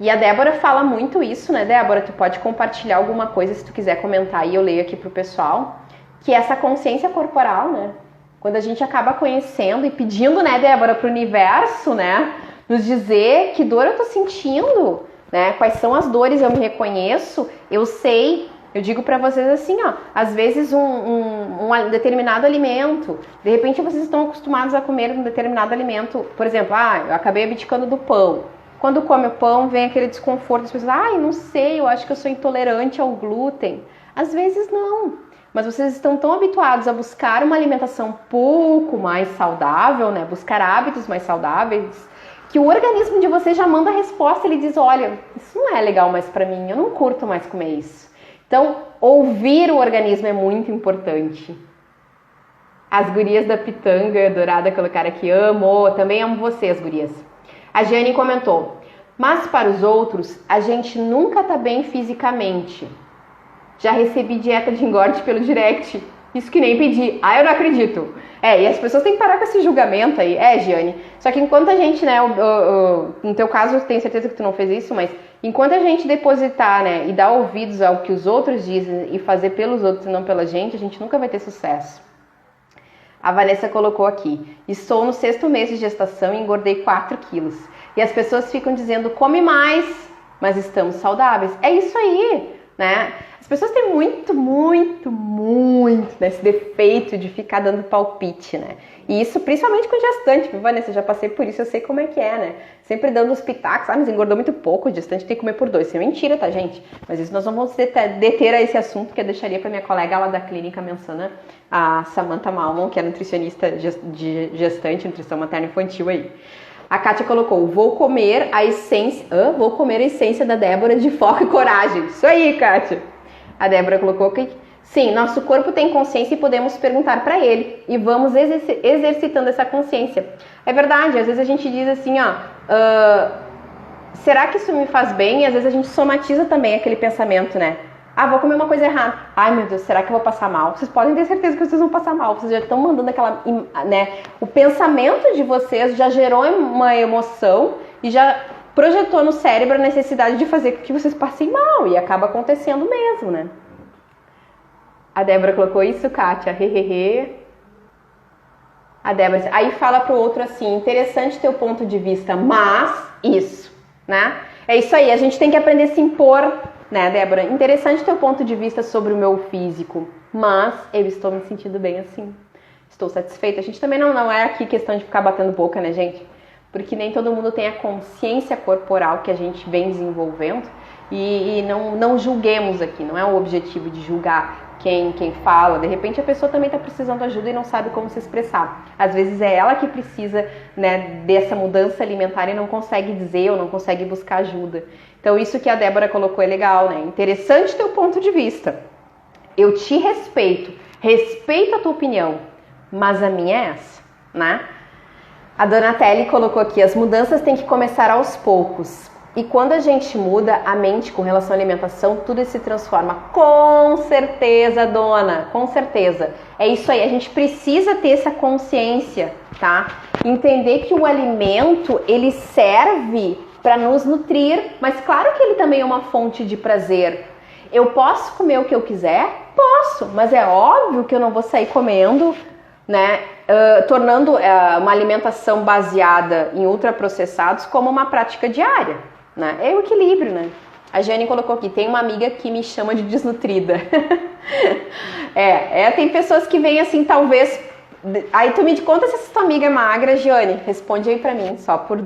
E a Débora fala muito isso, né, Débora? Tu pode compartilhar alguma coisa se tu quiser comentar e eu leio aqui pro pessoal. Que é essa consciência corporal, né? Quando a gente acaba conhecendo e pedindo, né, Débora, pro universo, né, nos dizer que dor eu tô sentindo, né? Quais são as dores, eu me reconheço, eu sei. Eu digo pra vocês assim, ó, às vezes um determinado alimento, de repente vocês estão acostumados a comer um determinado alimento, por exemplo, eu acabei abdicando do pão. Quando come o pão, vem aquele desconforto, as pessoas, não sei, eu acho que eu sou intolerante ao glúten. Às vezes não, mas vocês estão tão habituados a buscar uma alimentação um pouco mais saudável, né? Buscar hábitos mais saudáveis, que o organismo de vocês já manda a resposta, ele diz, olha, isso não é legal mais pra mim, eu não curto mais comer isso. Então, ouvir o organismo é muito importante. As gurias da Pitanga Dourada colocaram aqui, também amo vocês, gurias. A Jane comentou, mas para os outros, a gente nunca tá bem fisicamente. Já recebi dieta de engorde pelo direct, isso que nem pedi. Eu não acredito. E as pessoas têm que parar com esse julgamento aí. Jane. Só que enquanto a gente, né, no teu caso eu tenho certeza que tu não fez isso, mas enquanto a gente depositar, né, e dar ouvidos ao que os outros dizem e fazer pelos outros e não pela gente, a gente nunca vai ter sucesso. A Vanessa colocou aqui, estou no 6º mês de gestação e engordei 4 quilos. E as pessoas ficam dizendo, come mais, mas estamos saudáveis. É isso aí, né? As pessoas têm muito esse defeito de ficar dando palpite, né? E isso principalmente com gestante, Vanessa, eu já passei por isso, eu sei como é que é, né? Sempre dando os pitacos, mas engordou muito pouco, o gestante tem que comer por 2. Isso é mentira, tá, gente? Mas isso nós não vamos deter a esse assunto, que eu deixaria pra minha colega lá da clínica Mensana, a Samantha Malmon, que é nutricionista de gestante, nutrição materno-infantil aí. A Kátia colocou, vou comer a essência da Débora de foco e coragem. Isso aí, Kátia. A Débora colocou que sim, nosso corpo tem consciência e podemos perguntar para ele. E vamos exercitando essa consciência. É verdade, às vezes a gente diz assim, será que isso me faz bem? E às vezes a gente somatiza também aquele pensamento, né? Vou comer uma coisa errada. Ai, meu Deus, será que eu vou passar mal? Vocês podem ter certeza que vocês vão passar mal. Vocês já estão mandando aquela, né? O pensamento de vocês já gerou uma emoção e já projetou no cérebro a necessidade de fazer com que vocês passem mal. E acaba acontecendo mesmo, né? A Débora colocou isso, Kátia. Hehehe. A Débora aí fala pro outro assim, interessante teu ponto de vista, mas isso, né? É isso aí, a gente tem que aprender a se impor, né, Débora? Interessante teu ponto de vista sobre o meu físico, mas eu estou me sentindo bem assim. Estou satisfeita. A gente também não é aqui questão de ficar batendo boca, né, gente? Porque nem todo mundo tem a consciência corporal que a gente vem desenvolvendo e não julguemos aqui, não é o objetivo de julgar quem fala. De repente a pessoa também está precisando de ajuda e não sabe como se expressar. Às vezes é ela que precisa, né, dessa mudança alimentar e não consegue dizer ou não consegue buscar ajuda. Então isso que a Débora colocou é legal, né? Interessante teu ponto de vista. Eu te respeito a tua opinião, mas a minha é essa, né? A Donatelli colocou aqui, as mudanças têm que começar aos poucos. E quando a gente muda a mente com relação à alimentação, tudo se transforma. Com certeza, dona, com certeza. É isso aí, a gente precisa ter essa consciência, tá? Entender que o alimento, ele serve para nos nutrir, mas claro que ele também é uma fonte de prazer. Eu posso comer o que eu quiser? Posso, mas é óbvio que eu não vou sair comendo, né? Tornando uma alimentação baseada em ultraprocessados como uma prática diária. Né? É o equilíbrio, né? A Jane colocou aqui, tem uma amiga que me chama de desnutrida. Tem pessoas que vêm assim, talvez... Aí tu me conta se essa tua amiga é magra, Jane. Responde aí pra mim, só por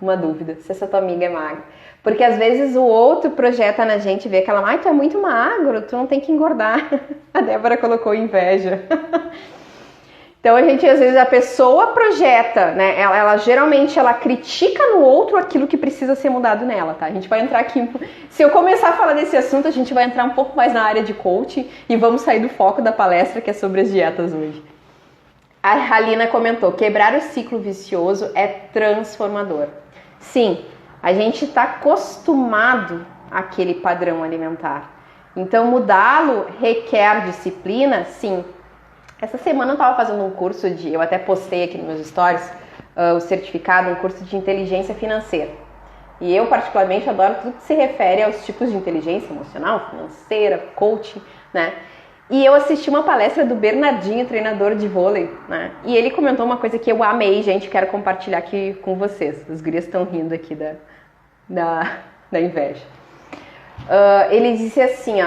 uma dúvida, se essa tua amiga é magra. Porque às vezes o outro projeta na gente, vê aquela, tu é muito magro, tu não tem que engordar. A Débora colocou inveja. Então, às vezes, a pessoa projeta, né? Ela geralmente critica no outro aquilo que precisa ser mudado nela, tá? A gente vai entrar aqui... Se eu começar a falar desse assunto, a gente vai entrar um pouco mais na área de coaching e vamos sair do foco da palestra, que é sobre as dietas hoje. A Halina comentou, quebrar o ciclo vicioso é transformador. Sim, a gente está acostumado àquele padrão alimentar. Então, mudá-lo requer disciplina, sim. Essa semana eu estava fazendo um curso eu até postei aqui nos meus stories, o certificado, um curso de inteligência financeira. E eu particularmente adoro tudo que se refere aos tipos de inteligência emocional, financeira, coaching, né? E eu assisti uma palestra do Bernardinho, treinador de vôlei, né? E ele comentou uma coisa que eu amei, gente, quero compartilhar aqui com vocês. Os gurias estão rindo aqui da inveja. Ele disse assim,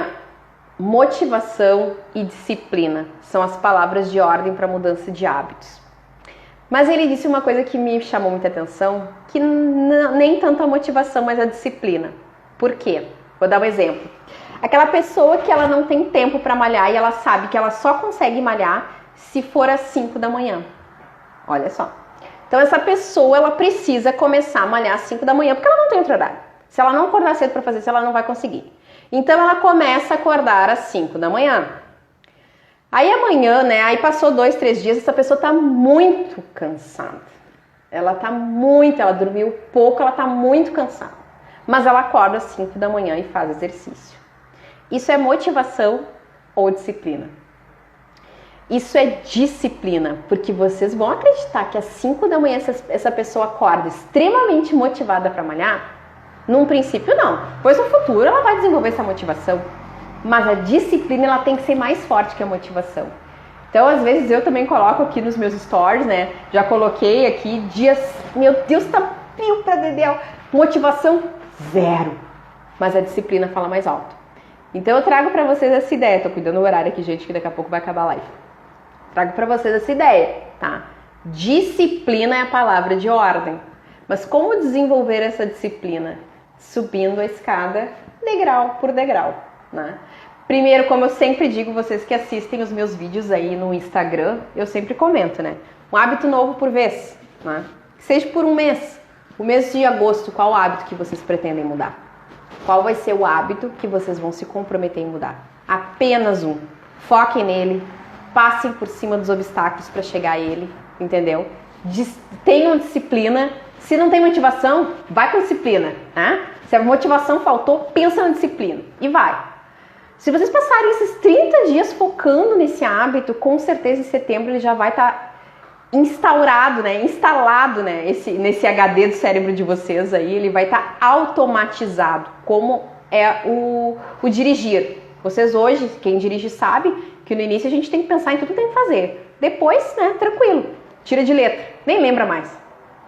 motivação e disciplina são as palavras de ordem para mudança de hábitos. Mas ele disse uma coisa que me chamou muita atenção, que nem tanto a motivação, mas a disciplina. Por quê? Vou dar um exemplo. Aquela pessoa que ela não tem tempo para malhar e ela sabe que ela só consegue malhar se for às 5 da manhã. Olha só. Então essa pessoa, ela precisa começar a malhar às 5 da manhã, porque ela não tem outro horário. Se ela não acordar cedo para fazer isso, ela não vai conseguir. Então ela começa a acordar às 5 da manhã. Aí amanhã, né? Aí passou 2, 3 dias, essa pessoa tá muito cansada. Ela dormiu pouco, ela tá muito cansada. Mas ela acorda às 5 da manhã e faz exercício. Isso é motivação ou disciplina? Isso é disciplina, porque vocês vão acreditar que às 5 da manhã essa pessoa acorda extremamente motivada para malhar? Num princípio não, pois no futuro ela vai desenvolver essa motivação, mas a disciplina ela tem que ser mais forte que a motivação. Então às vezes eu também coloco aqui nos meus stories, né, já coloquei aqui dias, meu Deus, tá pio pra dedéu, motivação 0, mas a disciplina fala mais alto. Então eu trago pra vocês essa ideia. Tô cuidando do horário aqui, gente, que daqui a pouco vai acabar a live. Trago pra vocês essa ideia, tá? Disciplina é a palavra de ordem. Mas como desenvolver essa disciplina? Subindo a escada degrau por degrau, né? Primeiro, como eu sempre digo, vocês que assistem os meus vídeos aí no Instagram, eu sempre comento, né? Um hábito novo por vez, né? Que seja por um mês. O mês de agosto, qual hábito que vocês pretendem mudar? Qual vai ser o hábito que vocês vão se comprometer em mudar? Apenas um. Foquem nele, passem por cima dos obstáculos para chegar a ele, entendeu? Tenham disciplina. Se não tem motivação, vai com disciplina, né? Se a motivação faltou, pensa na disciplina e vai. Se vocês passarem esses 30 dias focando nesse hábito, com certeza em setembro ele já vai estar instalado, né, nesse HD do cérebro de vocês aí, ele vai estar automatizado, como é o dirigir. Vocês hoje, quem dirige sabe que no início a gente tem que pensar em tudo que tem que fazer. Depois, né, tranquilo, tira de letra, nem lembra mais.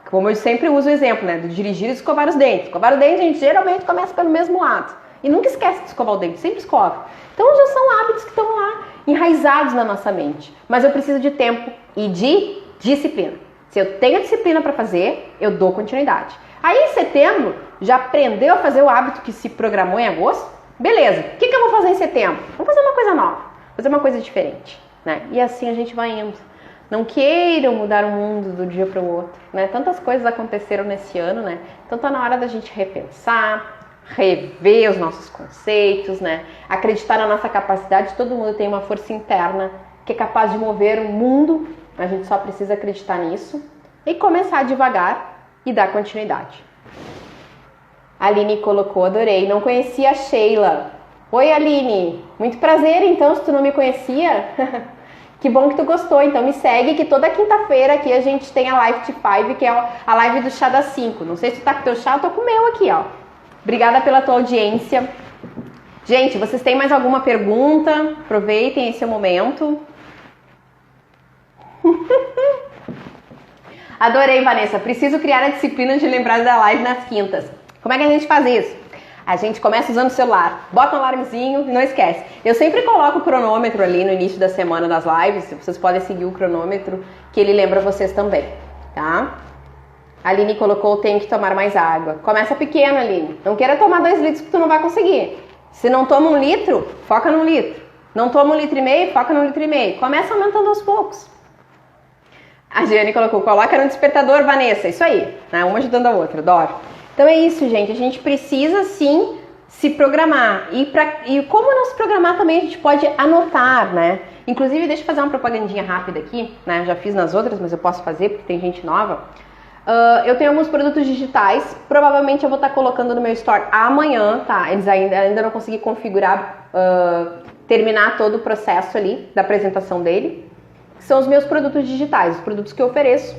Como eu sempre uso o exemplo, né, do dirigir e escovar os dentes. Escovar os dentes a gente geralmente começa pelo mesmo lado. E nunca esquece de escovar o dente, sempre escova. Então já são hábitos que estão lá, enraizados na nossa mente. Mas eu preciso de tempo e de disciplina. Se eu tenho disciplina para fazer, eu dou continuidade. Aí em setembro, já aprendeu a fazer o hábito que se programou em agosto? Beleza, o que eu vou fazer em setembro? Vamos fazer uma coisa nova, fazer uma coisa diferente, né? E assim a gente vai indo. Não queiram mudar o mundo do dia para o outro, né? Tantas coisas aconteceram nesse ano, né? Então tá na hora da gente repensar, rever os nossos conceitos, né? Acreditar na nossa capacidade. Todo mundo tem uma força interna que é capaz de mover o mundo. A gente só precisa acreditar nisso e começar devagar e dar continuidade. A Aline colocou, adorei. Não conhecia a Sheila. Oi, Aline. Muito prazer, então, se tu não me conhecia. Que bom que tu gostou. Então me segue que toda quinta-feira aqui a gente tem a Live de 5, que é a live do chá das 5. Não sei se tu tá com teu chá, eu tô com o meu aqui, ó. Obrigada pela tua audiência. Gente, vocês têm mais alguma pergunta? Aproveitem esse momento. Adorei, Vanessa. Preciso criar a disciplina de lembrar da live nas quintas. Como é que a gente faz isso? A gente começa usando o celular, bota um alarmezinho e não esquece. Eu sempre coloco o cronômetro ali no início da semana das lives. Vocês podem seguir o cronômetro, que ele lembra vocês também, tá? A Aline colocou, tenho que tomar mais água. Começa pequeno, Aline. Não queira tomar 2 litros que tu não vai conseguir. Se não toma 1 litro, foca no 1 litro. Não toma 1,5 litro, foca no 1,5 litro. Começa aumentando aos poucos. A Giane colocou, coloca no despertador, Vanessa. Isso aí, né? Uma ajudando a outra, adoro. Então é isso, gente. A gente precisa, sim, se programar. E como não se programar também, a gente pode anotar, né? Inclusive, deixa eu fazer uma propagandinha rápida aqui, né? Já fiz nas outras, mas eu posso fazer porque tem gente nova. Eu tenho alguns produtos digitais, provavelmente eu vou estar colocando no meu store amanhã, tá? Eles ainda não consegui configurar, terminar todo o processo ali da apresentação dele. São os meus produtos digitais, os produtos que eu ofereço.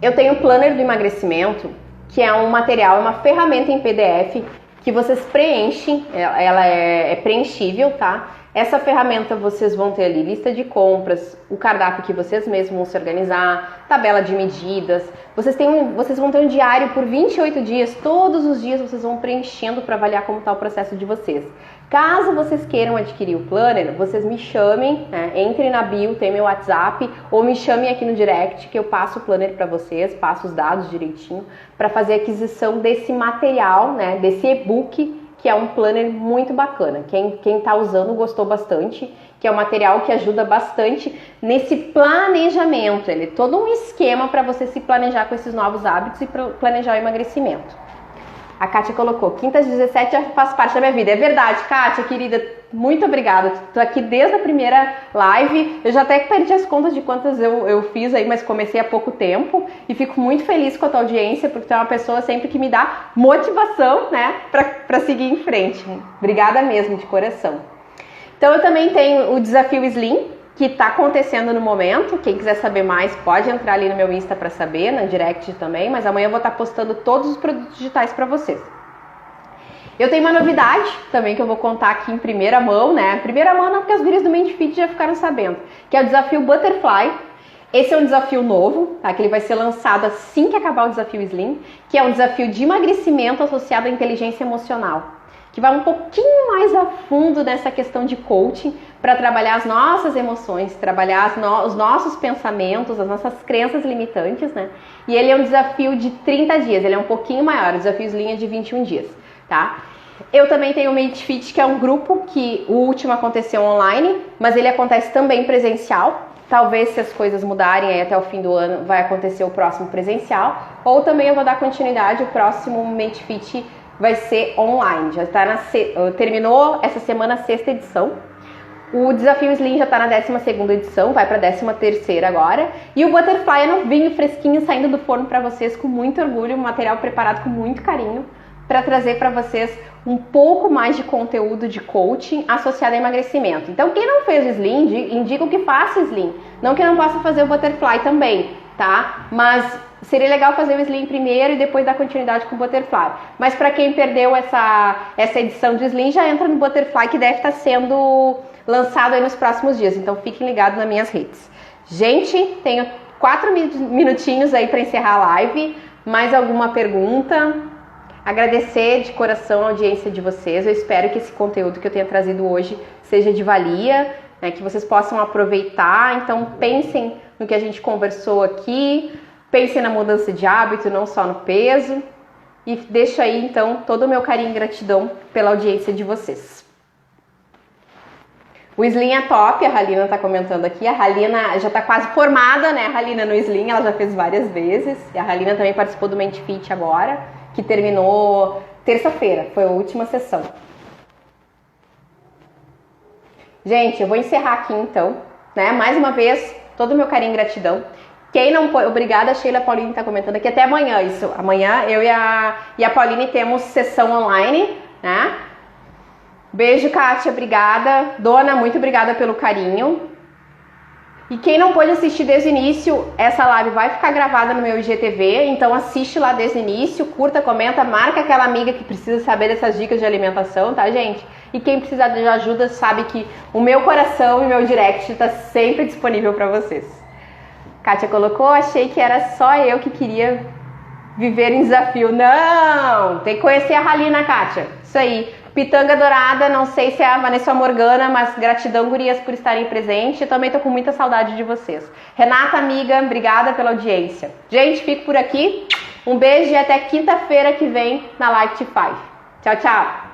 Eu tenho o Planner do Emagrecimento, que é um material, uma ferramenta em PDF que vocês preenchem, ela é preenchível, tá? Essa ferramenta vocês vão ter ali lista de compras, o cardápio que vocês mesmos vão se organizar, tabela de medidas. Vocês vão ter um diário por 28 dias, todos os dias vocês vão preenchendo para avaliar como está o processo de vocês. Caso vocês queiram adquirir o Planner, vocês me chamem, né? Entrem na bio, tem meu WhatsApp, ou me chamem aqui no direct que eu passo o Planner para vocês, passo os dados direitinho para fazer a aquisição desse material, né? Desse e-book, que é um planner muito bacana. Quem tá usando gostou bastante, que é um material que ajuda bastante nesse planejamento. Ele é todo um esquema para você se planejar com esses novos hábitos e planejar o emagrecimento. A Kátia colocou, quintas 17 já faz parte da minha vida. É verdade, Kátia, querida, muito obrigada. Tô aqui desde a primeira live. Eu já até perdi as contas de quantas eu fiz aí, mas comecei há pouco tempo. E fico muito feliz com a tua audiência, porque tu é uma pessoa sempre que me dá motivação, né, pra seguir em frente. Obrigada mesmo, de coração. Então eu também tenho o Desafio Slim, que está acontecendo no momento. Quem quiser saber mais, pode entrar ali no meu Insta para saber, na direct também, mas amanhã eu vou estar postando todos os produtos digitais para vocês. Eu tenho uma novidade também que eu vou contar aqui em primeira mão, né? Primeira mão não, porque as gurias do Mente Fit já ficaram sabendo, que é o Desafio Butterfly. Esse é um desafio novo, tá? Que ele vai ser lançado assim que acabar o desafio Slim, que é um desafio de emagrecimento associado à inteligência emocional, que vai um pouquinho mais a fundo nessa questão de coaching para trabalhar as nossas emoções, trabalhar os nossos pensamentos, as nossas crenças limitantes, né? E ele é um desafio de 30 dias, ele é um pouquinho maior, o desafio Slim é de 21 dias, tá? Eu também tenho o Made Fit, que é um grupo que o último aconteceu online, mas ele acontece também presencial. Talvez, se as coisas mudarem aí até o fim do ano, vai acontecer o próximo presencial. Ou também eu vou dar continuidade, o próximo Made Fit vai ser online. Já está terminou essa semana a 6ª edição. O Desafio Slim já está na 12ª edição, vai para a 13ª agora. E o Butterfly é novinho, fresquinho, saindo do forno para vocês com muito orgulho, um material preparado com muito carinho, para trazer para vocês um pouco mais de conteúdo de coaching associado a emagrecimento. Então, quem não fez o Slim, indico que faça o Slim. Não que não possa fazer o Butterfly também, tá? Mas seria legal fazer o Slim primeiro e depois dar continuidade com o Butterfly. Mas para quem perdeu essa edição de Slim, já entra no Butterfly, que deve estar sendo lançado aí nos próximos dias. Então, fiquem ligados nas minhas redes. Gente, tenho 4 minutinhos aí para encerrar a live. Mais alguma pergunta? Agradecer de coração a audiência de vocês. Eu espero que esse conteúdo que eu tenha trazido hoje seja de valia, né, que vocês possam aproveitar. Então pensem no que a gente conversou aqui, pensem na mudança de hábito, não só no peso. E deixo aí então todo o meu carinho e gratidão pela audiência de vocês. O Slim é top, a Halina está comentando aqui. A Halina já está quase formada, né, a Halina no Slim, ela já fez várias vezes. E a Halina também participou do Mente Fit agora, que terminou terça-feira, foi a última sessão. Gente, eu vou encerrar aqui então, né? Mais uma vez, todo o meu carinho e gratidão. Quem não pode, obrigada, Sheila Pauline está comentando aqui, até amanhã isso. Amanhã eu e a Pauline temos sessão online, né? Beijo, Kátia, obrigada. Dona, muito obrigada pelo carinho. E quem não pôde assistir desde o início, essa live vai ficar gravada no meu IGTV, então assiste lá desde o início, curta, comenta, marca aquela amiga que precisa saber dessas dicas de alimentação, tá, gente? E quem precisar de ajuda sabe que o meu coração e o meu direct está sempre disponível para vocês. Kátia colocou, achei que era só eu que queria viver em desafio. Não! Tem que conhecer a Halina, Kátia. Isso aí. Pitanga dourada, não sei se é a Vanessa Morgana, mas gratidão, gurias, por estarem presentes. Eu também tô com muita saudade de vocês. Renata, amiga, obrigada pela audiência. Gente, fico por aqui. Um beijo e até quinta-feira que vem na Life 5. Tchau, tchau!